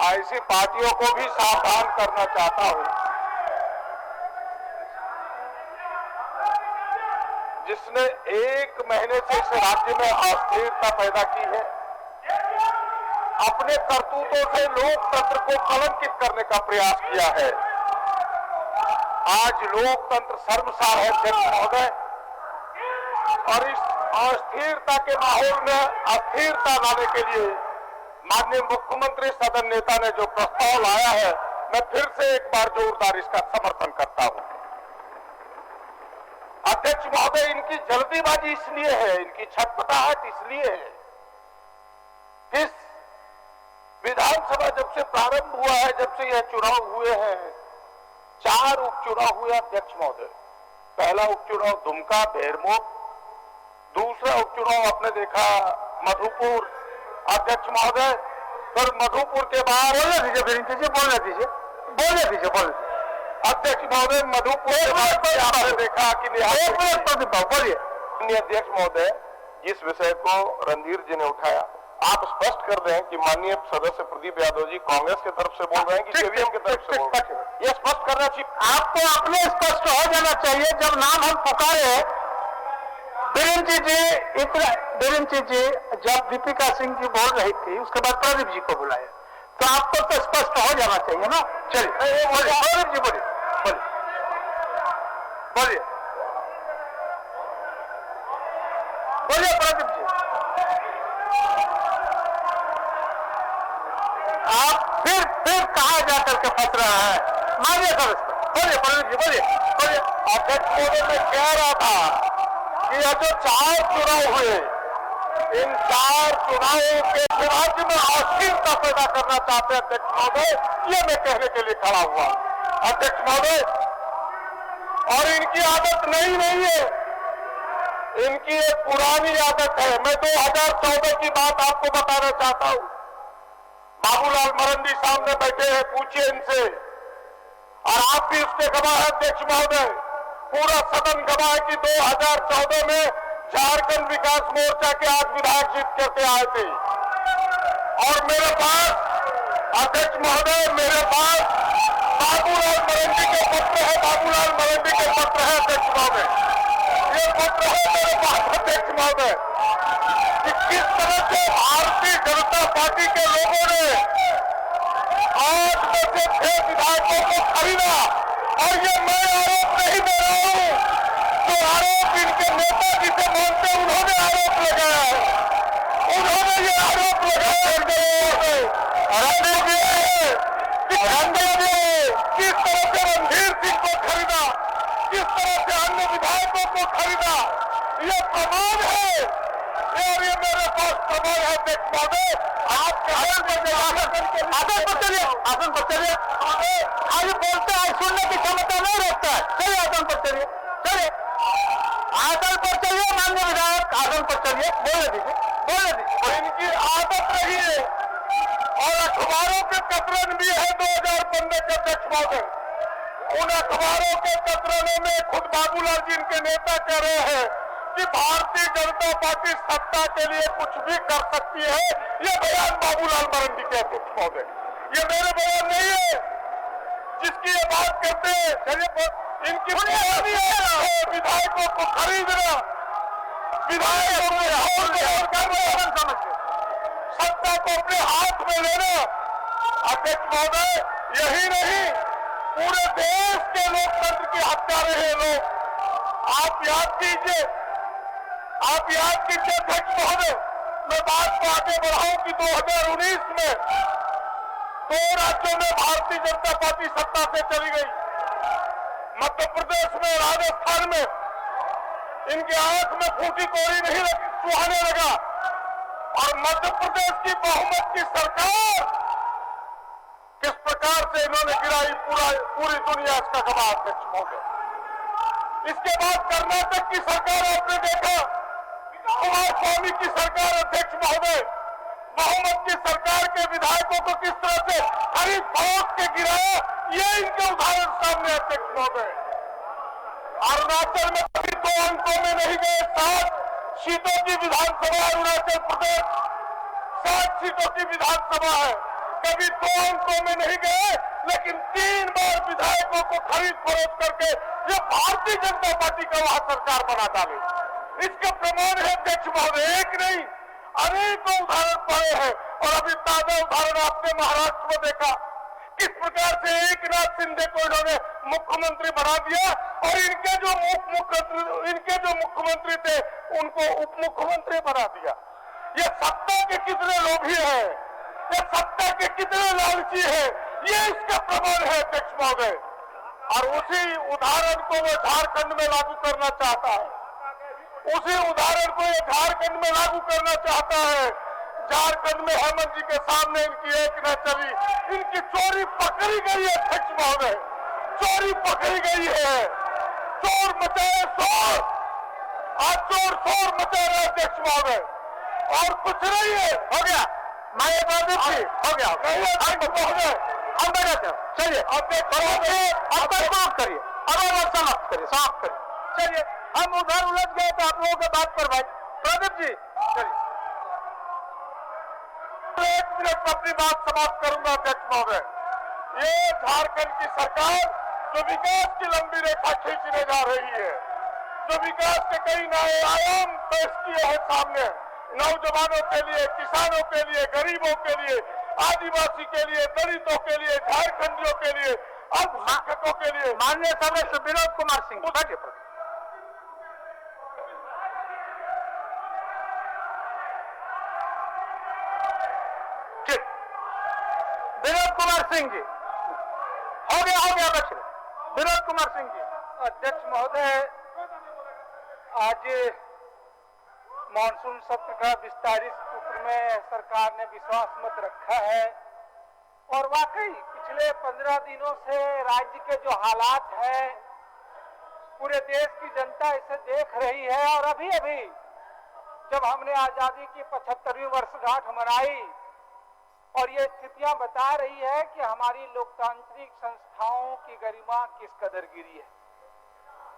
ऐसी पार्टियों को भी सावधान करना चाहता हूं जिसने एक महीने से इस राज्य में अस्थिरता पैदा की है, अपने करतूतों से लोकतंत्र को कलंकित करने का प्रयास किया है। आज लोकतंत्र शर्मसार है अध्यक्ष महोदय, और इस अस्थिरता के माहौल में अस्थिरता लाने के लिए माननीय मुख्यमंत्री सदन नेता ने जो प्रस्ताव लाया है, मैं फिर से एक बार जोरदार इसका समर्थन करता हूं। अध्यक्ष महोदय, इनकी जल्दीबाजी इसलिए है, इनकी छटपटाहट इसलिए है कि विधानसभा जब से प्रारंभ हुआ है, जब से यह चुनाव हुए हैं, 4 उपचुनाव हुए अध्यक्ष महोदय। पहला उपचुनाव दुमका बेरमो, दूसरा उपचुनाव आपने देखा मधुपुर अध्यक्ष महोदय, फिर मधुपुर के बाद बोलने दीजिए अध्यक्ष महोदय, मधुपुर के बाद आपने देखा कि बोलिए अध्यक्ष महोदय, जिस विषय को रणधीर जी ने उठाया, आप स्पष्ट कर रहे हैं कि माननीय सदस्य प्रदीप यादव जी कांग्रेस की तरफ से बोल रहे हैं कि जेवीएम की तरफ से बोल रहे हैं। यह स्पष्ट करना चाहिए, आपको अपने स्पष्ट हो जाना चाहिए। जब नाम हम पुकारे बीरेंद्र जी जब दीपिका सिंह जी बोल रही थी, उसके बाद प्रदीप जी को बुलाया, तो आपको तो स्पष्ट हो जाना चाहिए ना। चलिए प्रदीप जी बोलिए प्रदीप जी। आप फिर कहा जाकर के फंस रहा है। मानिए सदस्य, बोलिए प्रदीप जी, बोलिए। अध्यक्ष महोदय, मैं कह रहा था कि यह जो 4 चुनाव हुए, इन 4 चुनावों के राज्य में अस्थिरता पैदा करना चाहते हैं अध्यक्ष महोदय, ये मैं कहने के लिए खड़ा हुआ अध्यक्ष महोदय। और इनकी आदत नहीं है, इनकी एक पुरानी आदत है। मैं 2014 की बात आपको बताना चाहता हूं। बाबूलाल मरंडी सामने बैठे हैं, पूछिए इनसे, और आप भी उसके गवाह हैं अध्यक्ष महोदय। पूरा सदन गवाह है कि 2014 में झारखंड विकास मोर्चा के 8 विधायक जीत करके आए थे, और मेरे पास अध्यक्ष महोदय, मेरे पास बाबूलाल मरंडी के पत्र है, बाबूलाल मरंडी के पत्र है अध्यक्ष महोदय। ये पत्र है मेरे पास अध्यक्ष महोदय कि किस तरह से भारतीय जनता पार्टी के लोगों ने 8 में से 6 विधायकों को खरीदा। और ये मैं आरोप नहीं दे रहा हूं, जो आरोप इनके नेता जिसे मानते उन्होंने आरोप लगाया है, उन्होंने ये आरोप लगाया किस तरह से रणधीर सिंह को खरीदा, किस तरह से अन्य विधायकों को खरीदा, ये प्रमाण है। और ये मेरे पास प्रमाण है अध्यक्ष महोदय। आप आसन पर चलिए, आज बोलते हैं, सुनने की क्षमता नहीं रखता है। चलिए आसन पर चलिए, आसन पर चलिए माननीय विधायक, आसन पर चलिए, बोले दीजिए। इनकी आदत रही है, और अखबारों के कतरन भी है 2015 के अध्यक्ष महोदय। उन अखबारों के कतरनों में खुद बाबूलाल जी इनके नेता कह रहे हैं कि भारतीय जनता पार्टी सत्ता के लिए कुछ भी कर सकती है। ये बयान बाबूलाल मरंडी के अध्यक्ष महोदय, ये मेरे बयान नहीं है। जिसकी ये बात करते हैं, चलिए इनकी विधायकों को खरीदना, विधायकों को सत्ता को अपने हाथ में लेना। अध्यक्ष महोदय, यही नहीं, पूरे देश के लोकतंत्र की हत्या रहे लोग। आप याद कीजिए अध्यक्ष महोदय, मैं बात को आगे बढ़ाऊं कि 2019 में 2 राज्यों में भारतीय जनता पार्टी सत्ता से चली गई, मध्य प्रदेश में, राजस्थान में। इनके आंख में फूटी कोड़ी नहीं सुहाने लगा और मध्य प्रदेश की बहुमत की सरकार किस प्रकार से इन्होंने गिराई, पूरी दुनिया इसका गवाह। अध्यक्ष महोदय, इसके बाद कर्नाटक की सरकार आपने देखा, कुमारस्वामी की सरकार। अध्यक्ष महोदय, बहुमत की सरकार के विधायकों को किस तरह से खरीद फरोख्त के गिराया, ये इनके उदाहरण सामने। अध्यक्ष महोदय, अरुणाचल में कभी 2 अंकों में नहीं गए, 7 सीटों की विधानसभा अरुणाचल प्रदेश, 7 सीटों की विधानसभा है, कभी 2 अंकों में नहीं गए, लेकिन 3 बार विधायकों को खरीद फरोख्त करके ये भारतीय जनता पार्टी का वहां सरकार बना डाले। इसका प्रमाण है अध्यक्ष महोदय, एक नहीं अनेकों उदाहरण पड़े हैं। और अभी ताजा उदाहरण आपने महाराष्ट्र में देखा, किस प्रकार से एकनाथ शिंदे को इन्होंने मुख्यमंत्री बना दिया और इनके जो मुख्यमंत्री थे उनको उप मुख्यमंत्री बना दिया। ये सत्ता के कितने लोभी हैं, ये सत्ता के कितने लालची हैं, ये इसका प्रमाण है अध्यक्ष महोदय। और उसी उदाहरण को वो झारखंड में लागू करना चाहता है, उसी उदाहरण को ये झारखंड में लागू करना चाहता है। झारखंड में हेमंत जी के सामने इनकी एक न चली, इनकी चोरी पकड़ी गई है अध्यक्ष महोदय, चोरी पकड़ी गई है। चोर मचाए शोर, आज चोर शोर मचा रहे अध्यक्ष महोदय, और कुछ नहीं है। हो गया, मैं हो गया महोदय, हम बैठे चलिए, अध्यक्ष अब तक करिए, अब समाप्त करिए। चलिए, हम उधर उलझ गए तो आप लोगों के बात पर भाई प्रदीप जी, चलिए 1 मिनट में अपनी बात समाप्त करूंगा। अध्यक्ष महोदय, ये झारखंड की सरकार जो विकास की लंबी रेखा खींचने जा रही है, जो विकास के कई नए आयाम पेश किए हैं सामने, नौजवानों के लिए, किसानों के लिए, गरीबों के लिए, आदिवासी के लिए, दलितों के लिए, झारखंडियों के लिए, अल्पसंख्यकों के लिए। माननीय सदस्य विनोद कुमार सिंह, विनोद कुमार सिंह जी, हो गया अध्यक्ष विनोद कुमार सिंह जी। अध्यक्ष महोदय, आज मानसून सत्र का विस्तारित सत्र में सरकार ने विश्वास मत रखा है और वाकई पिछले 15 दिनों से राज्य के जो हालात हैं, पूरे देश की जनता इसे देख रही है। और अभी अभी जब हमने आजादी की 75वीं वर्षगांठ मनाई और ये स्थितियां बता रही है कि हमारी लोकतांत्रिक संस्थाओं की गरिमा किस कदर गिरी है।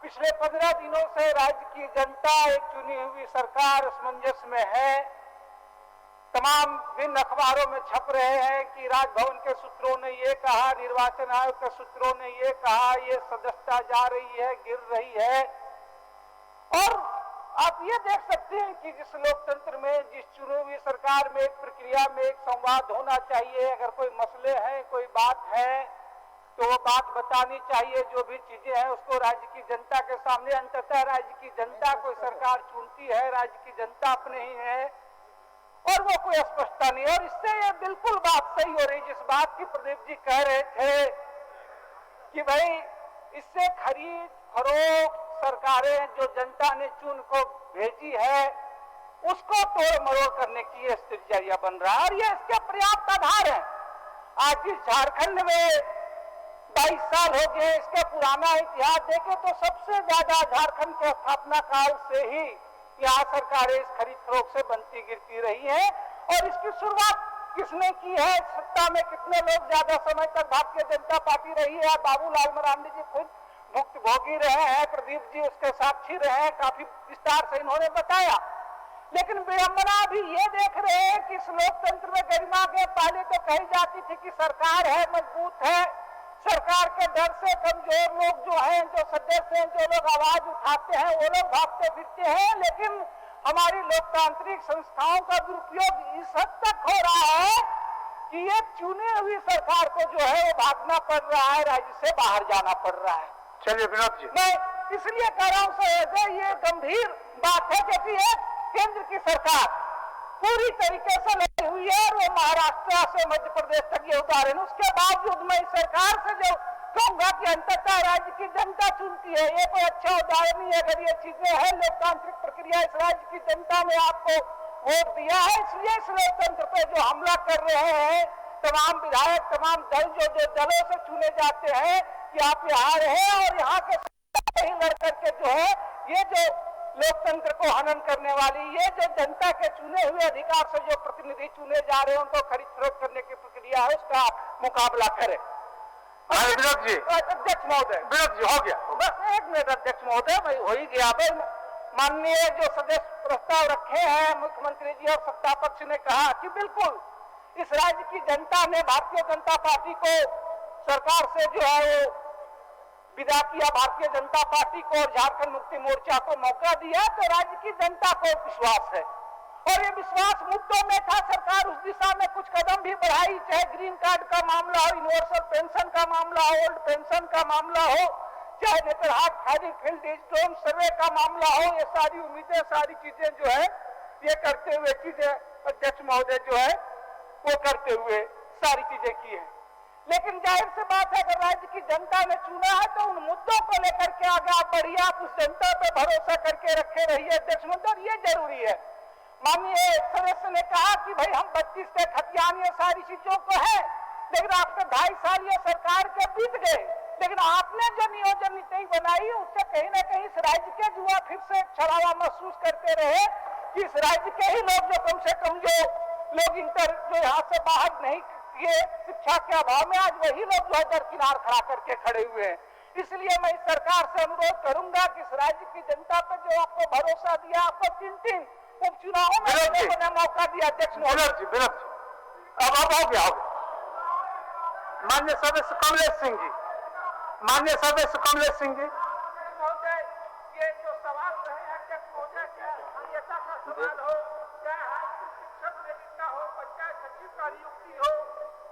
पिछले 15 दिनों से राज्य की जनता एक चुनी हुई सरकार असमंजस में है। तमाम दिन अखबारों में छप रहे हैं कि राजभवन के सूत्रों ने ये कहा, निर्वाचन आयोग के सूत्रों ने ये कहा, ये सदस्यता जा रही है, गिर रही है। और आप ये देख सकते हैं कि जिस लोकतंत्र में, जिस चुनी हुई सरकार में एक प्रक्रिया में एक संवाद होना चाहिए, अगर कोई मसले हैं, कोई बात है तो वो बात बतानी चाहिए। जो भी चीजें हैं उसको राज्य की जनता के सामने, अंततः राज्य की जनता कोई सरकार चुनती है, राज्य की जनता अपने ही है और वो कोई स्पष्टता नहीं। और इससे ये बिल्कुल बात सही हो रही जिस बात की प्रदीप जी कह रहे थे कि भाई इससे खरीद फरोख्त सरकारें जो जनता ने चुन को भेजी है उसको तोड़ मरोड़ करने की ये जरिया बन रहा है और ये इसके पर्याप्त आधार है। आज इस झारखंड में 22 साल हो गए, इसका पुराना इतिहास देखें तो सबसे ज्यादा झारखंड के स्थापना काल से ही यहाँ सरकारें इस खरीद फरोख्त से बनती गिरती रही है। और इसकी शुरुआत किसने की है, सत्ता में कितने लोग ज्यादा समय तक भारतीय जनता पार्टी रही है। बाबूलाल मरांडी जी खुद भुक्तभोगी रहे हैं, प्रदीप जी उसके साक्षी रहे हैं, काफी विस्तार से इन्होंने बताया। लेकिन विडंबना भी ये देख रहे हैं कि इस लोकतंत्र में गरिमा के पहले तो कही जाती थी कि सरकार है, मजबूत है, सरकार के डर से कमजोर लोग जो हैं, जो सदस्य हैं, जो लोग आवाज उठाते हैं वो लोग भागते फिरते हैं। लेकिन हमारी लोकतांत्रिक संस्थाओं का दुरुपयोग इस हद तक हो रहा है कि ये चुनी हुई सरकार को जो है वो भागना पड़ रहा है, राज्य से बाहर जाना पड़ रहा है। चलिए विनोद जी, मैं इसलिए कह रहा हूं सर, ये गंभीर बात है क्योंकि ये केंद्र की सरकार पूरी तरीके से लगी हुई है और वो महाराष्ट्र से मध्य प्रदेश तक ये उदाहरण। उसके बावजूद मैं इस सरकार से जो कहूंगा कि अंततः राज्य की जनता चुनती है, ये कोई अच्छा उदाहरण नहीं है। अगर ये चीजें हैं, लोकतांत्रिक प्रक्रिया, इस राज्य की जनता ने आपको वोट दिया है, इसलिए इस लोकतंत्र पे जो हमला कर रहे हैं तमाम विधायक, तमाम दल जो दलों से चुने जाते हैं कि आप यहाँ रहे और यहाँ के ही लड़ करके जो है ये जो लोकतंत्र को हनन करने वाली, ये जो जनता के चुने हुए अधिकार से जो प्रतिनिधि चुने जा रहे हैं उनको खरीद फरोख्त करने की प्रक्रिया है, उसका मुकाबला करें। विनोद जी, अध्यक्ष महोदय, विनोद जी हो गया, बस एक मिनट अध्यक्ष महोदय, मैं हो ही गया। माननीय जो सदस्य प्रस्ताव रखे हैं मुख्यमंत्री जी और सत्ता पक्ष ने कहा कि बिल्कुल इस राज्य की जनता ने भारतीय जनता पार्टी को सरकार से जो है वो विदा किया, भारतीय जनता पार्टी को और झारखंड मुक्ति मोर्चा को मौका दिया, तो राज्य की जनता को विश्वास है और ये विश्वास मुद्दों में था। सरकार उस दिशा में कुछ कदम भी बढ़ाई, चाहे ग्रीन कार्ड का मामला हो, यूनिवर्सल पेंशन का मामला हो, ओल्ड पेंशन का मामला हो, चाहे Netarhat firing field digital survey का मामला हो, ये सारी उम्मीदें, सारी चीजें जो है ये करते हुए चीजें अध्यक्ष महोदय जो है वो करते हुए सारी चीजें की है। लेकिन जाहिर सी बात है अगर राज्य की जनता ने चुना है तो उन मुद्दों को लेकर के आगे आप बढ़िए, आप उस जनता पे भरोसा करके रखे रहिए अध्यक्ष महोदय, ये जरूरी है। माननीय सदस्य ने कहा कि भाई हम 32 के खतियान ये सारी चीजों को है, लेकिन आपके 2.5 साल ये सरकार के बीत गए, लेकिन आपने जो नियोजन नीति बनाई उससे कहीं ना कहीं इस राज्य के युवा फिर से छलावा महसूस करते रहे कि इस राज्य के ही लोग जो कम से कम जो लोग इंटर जो यहाँ से बाहर नहीं किए शिक्षा के अभाव में, आज वही लोग जो है दरकिनार खड़ा करके खड़े हुए हैं। इसलिए मैं इस सरकार से अनुरोध करूंगा कि इस राज्य की जनता पे जो आपको भरोसा दिया, आपको 3 उपचुनावों में मौका दिया अध्यक्ष विनोद जी, अब हो गया। माननीय सदस्य कमलेश सिंह जी, माननीय सदस्य कमलेश सिंह जी, महोदय, ये जो सवाल रहे हैं अध्यक्ष महोदय, क्या मान्यता का सवाल हो, चाहे हाई स्कूल शिक्षक नियुक्ति हो, पंचायत सचिव का नियुक्ति हो,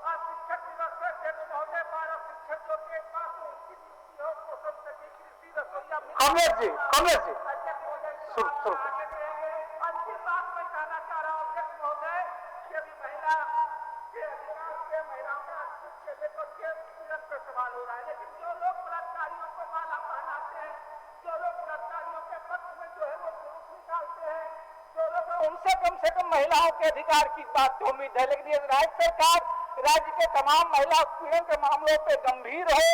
और शिक्षक दिवस पर अध्यक्ष महोदय 12 शिक्षकों के पास उनकी नियुक्ति हो, पोषण सचिव, कृषि, रसोईया। कमलेश जी सुन अंतिम बात मैं कहना चाह रहा हूँ अध्यक्ष महोदय कि अभी महिला के अधिकार के, महिलाओं के अस्तित्व के लेकर के निरंतर सवाल हो रहा है, लेकिन जो लोग बलात्कारियों को माला पहनाते हैं, जो लोग बलात्कारियों के पक्ष में जो है वो जुलूस निकालते हैं, जो लोग उनसे कम से कम महिलाओं के अधिकार की बात तो उम्मीद है, लेकिन ये राज्य सरकार राज्य के तमाम महिला उत्पीड़न के मामलों पे गंभीर हो,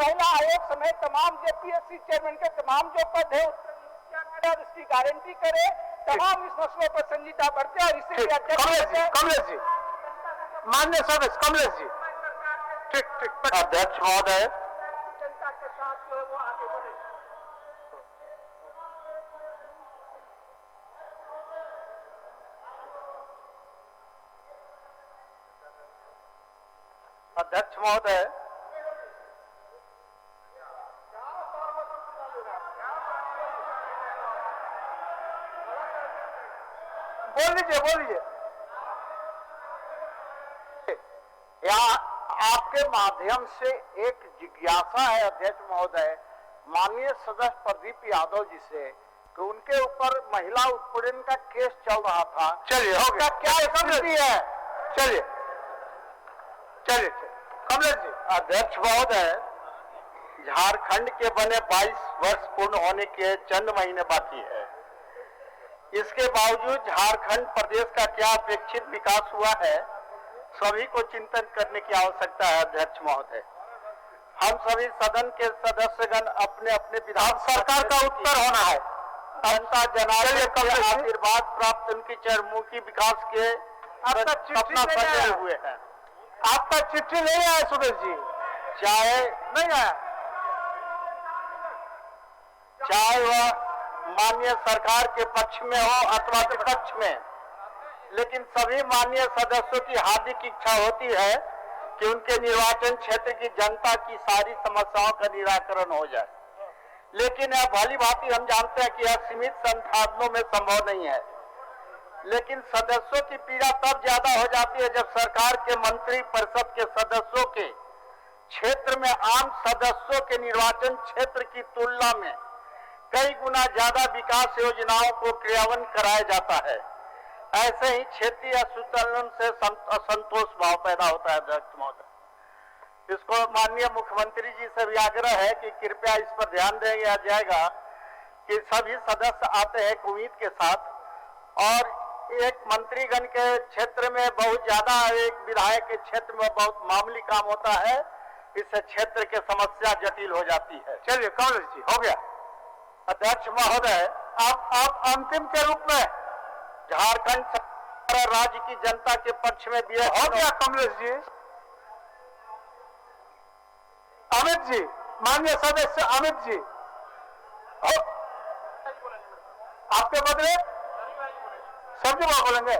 महिला आयोग समेत तमाम जेपीएससी चेयरमैन के तमाम जो पद है उसकी नियुक्तियां करे और इसकी गारंटी करे, तमाम इस मसलों पर संजीदा बढ़ते और इसीलिए कमलेश जी, माननीय सदस्य कमलेश जी, ठीक अध्यक्ष महोदय, जनता के साथ जो है वो आगे बढ़े। अध्यक्ष महोदय, बोलिए। यहाँ आपके माध्यम से एक जिज्ञासा है अध्यक्ष महोदय, माननीय सदस्य प्रदीप यादव जी से कि उनके ऊपर महिला उत्पीड़न का केस चल रहा था। चलिए हो गया, क्या स्थिति है? चलिए कमलेश जी। अध्यक्ष महोदय, झारखंड के बने 22 वर्ष पूर्ण होने के चंद महीने बाकी है, इसके बावजूद झारखंड प्रदेश का क्या अपेक्षित विकास हुआ है, सभी को चिंतन करने की आवश्यकता है अध्यक्ष महोदय। हम सभी सदन के सदस्यगण अपने अपने विधान सरकार का उत्तर होना है, जनता जनार्दन के आशीर्वाद प्राप्त उनकी चरमुखी विकास के सपना सजे हुए हैं। आपका चिट्ठी नहीं आया सुरेश जी? चाहे नहीं आया, चाहे वह माननीय सरकार के पक्ष में हो अथवा विपक्ष में, लेकिन सभी माननीय सदस्यों की हार्दिक इच्छा होती है कि उनके निर्वाचन क्षेत्र की जनता की सारी समस्याओं का निराकरण हो जाए। लेकिन यह भली भांति हम जानते हैं कि यह सीमित संसाधनों में संभव नहीं है। लेकिन सदस्यों की पीड़ा तब ज्यादा हो जाती है जब सरकार के मंत्री परिषद के सदस्यों के क्षेत्र में आम सदस्यों के निर्वाचन क्षेत्र की तुलना में कई गुना ज्यादा विकास योजनाओं को क्रियान्वयन कराया जाता है। ऐसे ही क्षेत्रीय असंतुलन से असंतोष भाव पैदा होता है। अध्यक्ष महोदय, इसको माननीय मुख्यमंत्री जी से भी आग्रह है कि कृपया इस पर ध्यान दिया जाएगा कि सभी सदस्य आते हैं उम्मीद के साथ, और एक मंत्रीगण के क्षेत्र में बहुत ज्यादा, एक विधायक के क्षेत्र में बहुत मामूली काम होता है, इससे क्षेत्र की समस्या जटिल हो जाती है। चलिए कमलेश जी, हो गया। अध्यक्ष महोदय, आप अंतिम के रूप में झारखंड सरकार राज्य की जनता के पक्ष में दिए। हो गया कमलेश जी। अमित जी, माननीय सदस्य अमित जी, आपके बदले सब्जी बाबू बोलेंगे।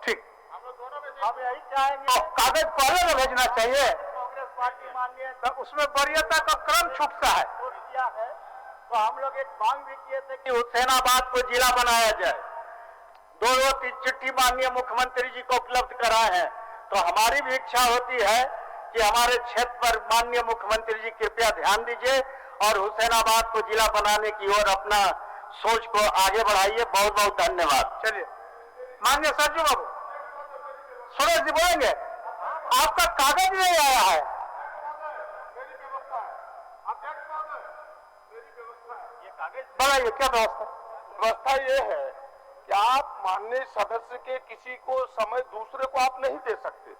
ठीक, हम यही चाहेंगे, कागज पहले में भेजना चाहिए, कांग्रेस पार्टी माननीय तो उसमें वरीयता का क्रम छूटता है। किया है, तो हम लोग एक मांग भी किए थे कि हुसैनाबाद को जिला बनाया जाए। दो चिट्ठी माननीय मुख्यमंत्री जी को उपलब्ध कराए हैं, तो हमारी भी इच्छा होती है कि हमारे क्षेत्र पर माननीय मुख्यमंत्री जी कृपया ध्यान दीजिए और हुसैनाबाद को जिला बनाने की ओर अपना सोच को आगे बढ़ाइए। बहुत बहुत धन्यवाद। चलिए माननीय सज्जू बाबू, सुरेश जी बोलेंगे। आपका कागज नहीं आया है। बताइए क्या व्यवस्था? व्यवस्था ये है कि आप माननीय सदस्य के किसी को समय दूसरे को आप नहीं दे सकते।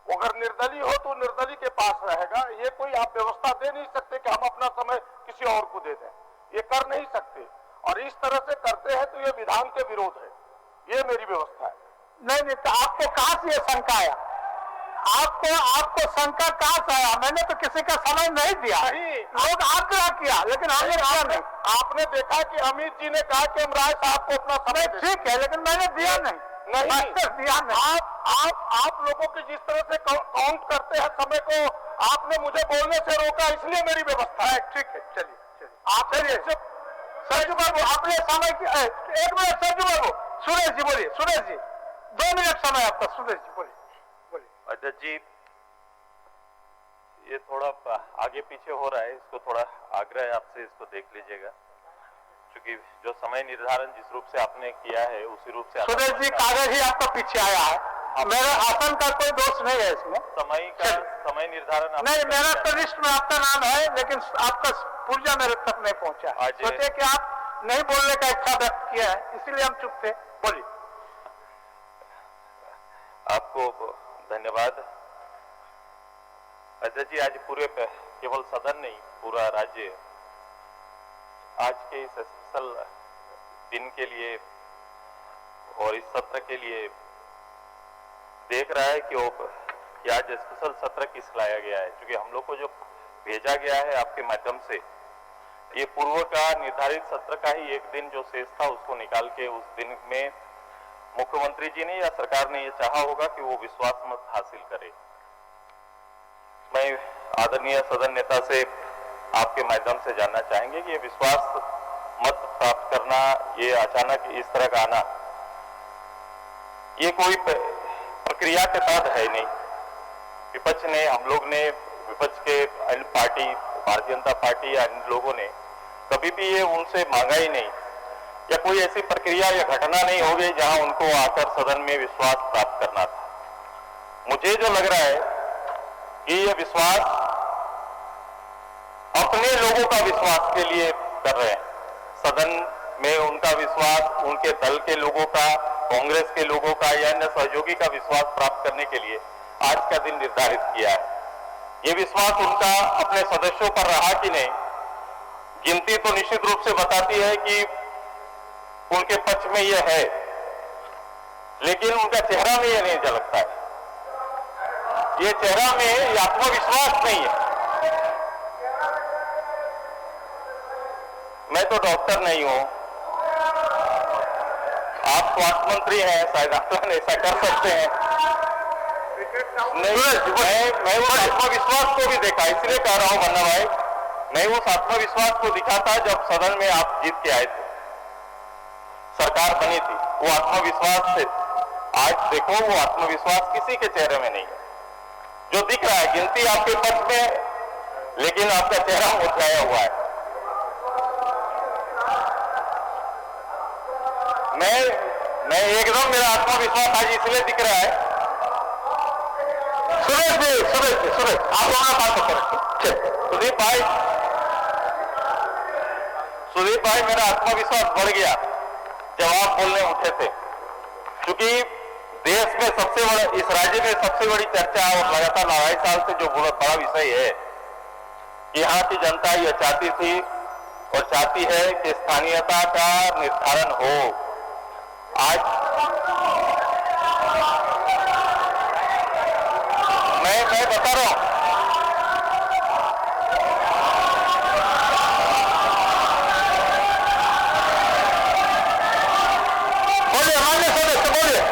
अगर निर्दलीय हो तो निर्दलीय के पास रहेगा। ये कोई आप व्यवस्था दे नहीं सकते कि हम अपना समय किसी और को दे दें, ये कर नहीं सकते। और इस तरह से करते हैं तो ये विधान के विरोध है। ये मेरी व्यवस्था है। नहीं, तो आपको कहां से ये शंका आया? आपको शंका कहां से आया? मैंने तो किसी का समय नहीं दिया। लोग आग्रह किया, लेकिन हमने दिया नहीं। आपने देखा कि अमित जी ने कहा कि हम राय साहब को अपना समय ठीक है, लेकिन मैंने दिया नहीं। दिया नहीं। आप लोगों की जिस तरह से काउंट करते हैं समय को, आपने मुझे बोलने से रोका, इसलिए मेरी व्यवस्था है। ठीक है, चलिए आप सज्जू बाबू अपने समय की 1 मिनट। सज्जू बाबू, सुरेश जी बोलिए। सुरेश जी 2 मिनट समय आपका। सुरेश जी बोलिए। अध्यक्ष जी, ये थोड़ा आगे पीछे हो रहा है, इसको थोड़ा आग्रह है आपसे, इसको देख लीजिएगा, क्योंकि जो समय निर्धारण जिस रूप से आपने किया है उसी रूप से। सुरेश जी, कागज ही आपका पीछे आया है, मेरा आसन का कोई दोष नहीं है इसमें। समय निर्धारण नहीं, मेरा तो लिस्ट में आपका नाम है, लेकिन आपका पुर्जा मेरे तक नहीं पहुंचा। सोचे कि आप नहीं बोलने का इच्छा व्यक्त किया है, इसीलिए हम चुप थे। बोलिए। आपको धन्यवाद। अध्यक्ष जी, आज पूरे केवल सदन नहीं, पूरा राज्य आज के इस स्पेशल दिन के लिए और इस सत्र के लिए देख रहा है कि आज स्पेशल सत्र किस लाया गया है। क्योंकि हम लोग को जो भेजा गया है आपके माध्यम से, ये पूर्व का निर्धारित सत्र का ही एक दिन जो शेष था उसको निकाल के उस दिन में मुख्यमंत्री जी ने या सरकार ने ये चाहा होगा कि वो विश्वास मत हासिल करे। मैं आदरणीय सदन नेता से आपके माध्यम से जानना चाहेंगे कि ये विश्वास मत प्राप्त करना, ये अचानक इस तरह का आना, ये कोई प्रक्रिया के तहत है नहीं। विपक्ष ने, हम लोग ने, विपक्ष के अन्य पार्टी, भारतीय जनता पार्टी या अन्य लोगों ने कभी भी ये उनसे मांगा ही नहीं, या कोई ऐसी प्रक्रिया या घटना नहीं हो गई जहां उनको आकर सदन में विश्वास प्राप्त करना था। मुझे जो लग रहा है कि ये विश्वास अपने लोगों का विश्वास के लिए कर रहे हैं। सदन में उनका विश्वास, उनके दल के लोगों का, कांग्रेस के लोगों का या अन्य सहयोगी का विश्वास प्राप्त करने के लिए आज का दिन निर्धारित किया है। ये विश्वास उनका अपने सदस्यों पर रहा कि नहीं, गिनती तो निश्चित रूप से बताती है कि उनके पक्ष में यह है, लेकिन उनका चेहरा में यह नहीं झलकता है। ये चेहरा में ये आत्मविश्वास नहीं है। मैं तो डॉक्टर नहीं हूं, आप स्वास्थ्य मंत्री हैं, शायद आप ऐसा कर सकते हैं। नहीं, मैं वो आत्मविश्वास को भी देखा, इसलिए कह रहा हूं मुन्ना भाई मैं उस आत्मविश्वास को दिखाता जब सदन में आप जीत के आए थे, सरकार बनी थी। वो आत्मविश्वास से आज देखो वो आत्मविश्वास किसी के चेहरे में नहीं है। जो दिख रहा है गिनती आपके पक्ष में है, लेकिन आपका चेहरा मुरझाया हुआ है। मैं एकदम मेरा आत्मविश्वास आज इसलिए दिख रहा है। सुरेश आप लोगों बात करें। सुदीप भाई मेरा आत्मविश्वास बढ़ गया जब आप बोलने उठे थे, क्योंकि देश में सबसे बड़ा, इस राज्य में सबसे बड़ी चर्चा और लगातार 2.5 साल से जो बड़ा विषय है कि यहाँ की जनता यह चाहती थी और चाहती है कि स्थानीयता का निर्धारण हो। आज मैं बता रहा हूं, बोलिए मान्य सदस्य, बोलिए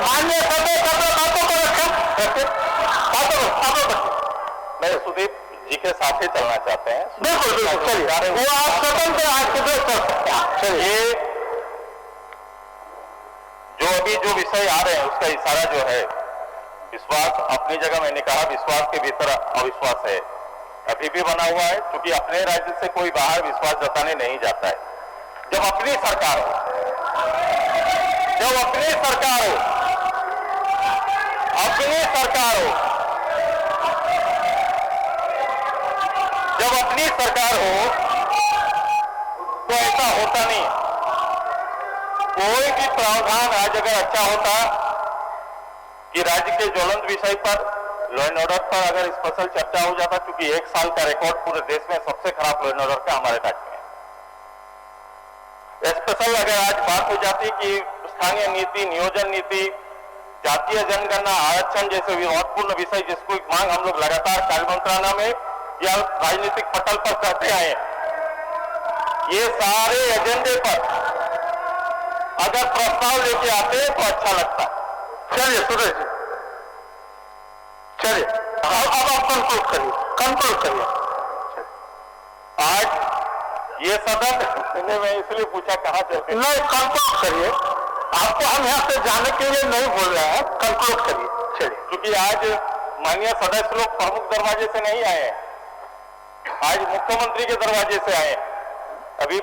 मान्य सदस्य अपने बातों को रखें, मैं सुदीप जी के साथ ही चलना चाहते हैं। बिल्कुल चलिए, वो आप स्वतंत्र आज कर सकते हैं। चलिए, जो विषय आ रहे हैं उसका इशारा जो है, विश्वास अपनी जगह मैंने कहा विश्वास के भीतर अविश्वास है, अभी भी बना हुआ है, क्योंकि अपने राज्य से कोई बाहर विश्वास जताने नहीं जाता है। जब अपनी सरकार हो, अपनी सरकार हो तो ऐसा होता नहीं। कोई भी प्रावधान आज अगर अच्छा होता कि राज्य के ज्वलंत विषय पर, लॉ एंड ऑर्डर पर अगर स्पेशल चर्चा हो जाता, क्योंकि 1 साल का रिकॉर्ड पूरे देश में सबसे खराब लॉ एंड ऑर्डर का हमारे राज्य में। स्पेशल अगर आज बात हो जाती कि स्थानीय नीति, नियोजन नीति, जातीय जनगणना, आरक्षण जैसे विवादपूर्ण विषय जिसको मांग हम लोग लगातार कार्य मंत्रालय में या राजनीतिक पटल पर करते आए, ये सारे एजेंडे पर अगर प्रस्ताव लेके आते तो अच्छा लगता। चलिए सुरेश जी, चलिए अब आप कंक्लूड करिए। आज ये सदन मैं इसलिए पूछा कहाँ चलते, नहीं कंक्लूड करिए। आपको हम यहाँ से जाने के लिए नहीं बोल रहे हैं, कंक्लूड करिए। चलिए, क्योंकि आज माननीय सदस्य लोग प्रमुख दरवाजे से नहीं आए हैं, आज मुख्यमंत्री के दरवाजे से आए। अभी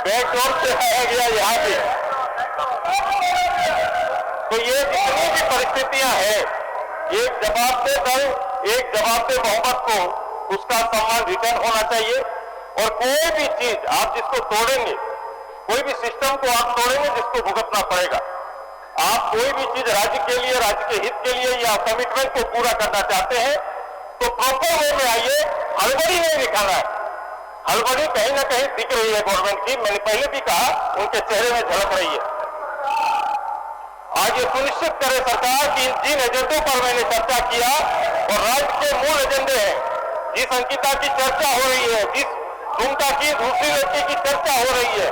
बैकडोर से आया गया यहाँ पे। तो ये जितनी भी परिस्थितियां हैं, एक जवाबदेह दल, एक जवाबदेह बहुमत को उसका सम्मान रिटर्न होना चाहिए। और कोई भी चीज आप जिसको तोड़ेंगे, कोई भी सिस्टम को आप तोड़ेंगे जिसको भुगतना पड़ेगा। आप कोई भी चीज राज्य के लिए, राज्य के हित के लिए या कमिटमेंट को पूरा करना चाहते हैं तो प्रॉपर वे में आइए, हड़बड़ी नहीं दिखाना है। हड़बड़ी कहीं ना कहीं दिख रही है गवर्नमेंट की, मैंने पहले भी कहा, उनके चेहरे में झलक रही है। आज ये सुनिश्चित करे सरकार कि जिन एजेंडों पर मैंने चर्चा किया और राज्य के मूल एजेंडे हैं, जिस अंकिता की चर्चा हो रही है, जिस दुमका की दूसरी लड़की की चर्चा हो रही है,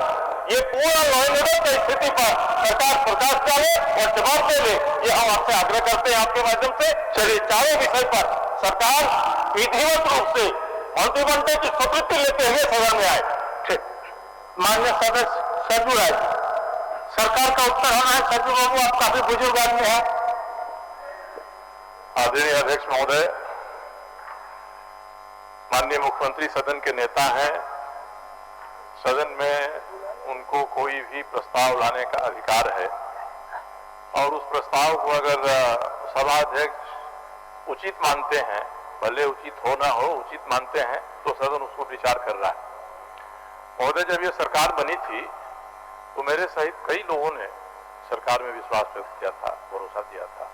ये पूरा लॉ एंड ऑर्डर की स्थिति पर सरकार प्रकाश डाले और जवाब दे ले, ये हम आपसे आग्रह करते हैं आपके माध्यम से। चलिए, चारों विषय पर सरकार विधिवत रूप से मंत्रिमंडल की स्वीकृति लेते हुए सदन में आए। ठीक, माननीय सदस्य सरजू राय, सरकार का उत्तर होना है। सरजू बाबू, आप काफी बुजुर्ग आदमी हैं। आदरणीय अध्यक्ष महोदय, माननीय मुख्यमंत्री सदन के नेता हैं। सदन में उनको कोई भी प्रस्ताव लाने का अधिकार है और उस प्रस्ताव को अगर सभाध्यक्ष उचित मानते हैं, भले उचित हो ना हो, उचित मानते हैं तो सदन उसको विचार कर रहा है। महोदय, जब ये सरकार बनी थी तो मेरे सहित कई लोगों ने सरकार में विश्वास व्यक्त किया था, भरोसा दिया था।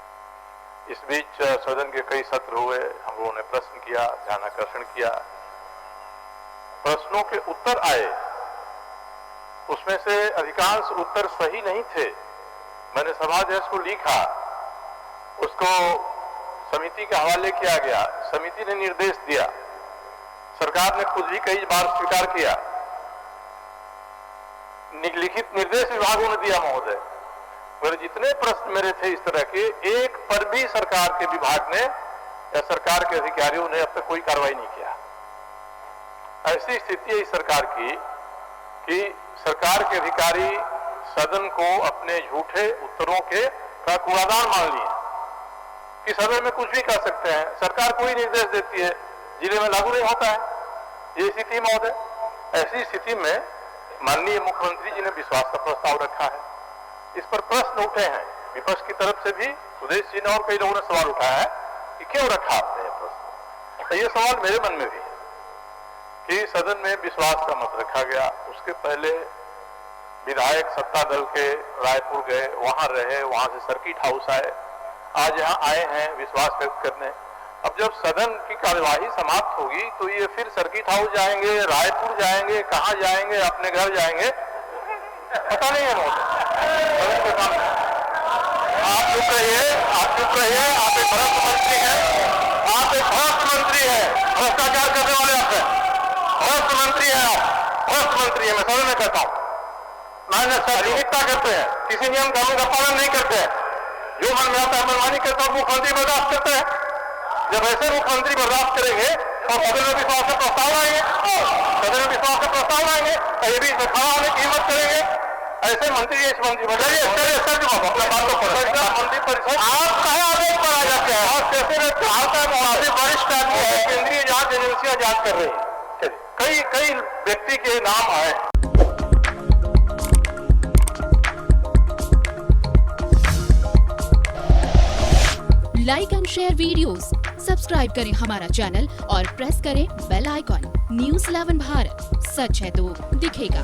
इस बीच सदन के कई सत्र हुए, हम लोगों ने प्रश्न किया, ध्यानाकर्षण किया, प्रश्नों के उत्तर आए, उसमें से अधिकांश उत्तर सही नहीं थे। मैंने सभाध्यक्ष को लिखा, उसको समिति के हवाले किया गया, समिति ने निर्देश दिया, सरकार ने खुद ही कई बार स्वीकार किया, लिखित निर्देश विभागों ने दिया। महोदय, मेरे जितने प्रश्न मेरे थे इस तरह के, एक पर भी सरकार के विभाग ने या सरकार के अधिकारियों ने अब तक कोई कार्रवाई नहीं किया। ऐसी स्थिति है इस सरकार की कि सरकार के अधिकारी सदन को अपने झूठे उत्तरों का कूड़ादान मान लिए कि सदन में कुछ भी कर सकते हैं। सरकार कोई निर्देश देती है, जिले में लागू नहीं होता है। ये स्थिति महोदय, ऐसी स्थिति में माननीय मुख्यमंत्री जी ने विश्वास का प्रस्ताव रखा है। इस पर प्रश्न उठे हैं विपक्ष की तरफ से भी, सुदेश जी ने और कई लोगों ने सवाल उठाया है कि क्यों रखा आपने ये प्रश्न। तो ये सवाल मेरे मन में भी है कि सदन में विश्वास का मत रखा गया, उसके पहले विधायक सत्ता दल के रायपुर गए, वहां रहे, वहां से सर्किट हाउस आए, आज यहाँ आए हैं विश्वास व्यक्त करने। अब जब सदन की कार्यवाही समाप्त होगी तो ये फिर सर्किट हाउस जाएंगे, रायपुर जाएंगे, कहां जाएंगे, अपने घर जाएंगे, पता नहीं है सदन के काम। आप चुप रहिए, आप चुप रहिए, आप एक भ्रष्ट मंत्री हैं, आप एक भ्रष्ट मंत्री हैं, भ्रष्टाचार करने वाले आप हैं, भ्रष्ट मंत्री हैं आप, भ्रष्ट मंत्री है। मैं सदन में कहता हूं, मैंने सार्वजनिकता करते हैं, किसी नियम कानून का पालन नहीं करते हैं, जो मन में आता है मनमानी करता है, मुख्यमंत्री बर्दाश्त करते हैं। जब ऐसे मुख्यमंत्री बर्दाश्त करेंगे और सदन में विश्वास का प्रस्ताव लाएंगे, सदन में विश्वास का प्रस्ताव लाएंगे, ये भी खड़ा होने की हिम्मत करेंगे। ऐसे मंत्री इस मंत्री बताइए अपना बात तो मंत्री परिषद आप कहे आदेश पर आ जाते हैं और कैसे काफी वरिष्ठ आदमी है, केंद्रीय जांच एजेंसियां जांच कर रही है, कई व्यक्ति के नाम आए। Like and share videos, subscribe करें हमारा चैनल और प्रेस करें बेल आइकॉन। न्यूज़ 11 भारत, सच है तो दिखेगा।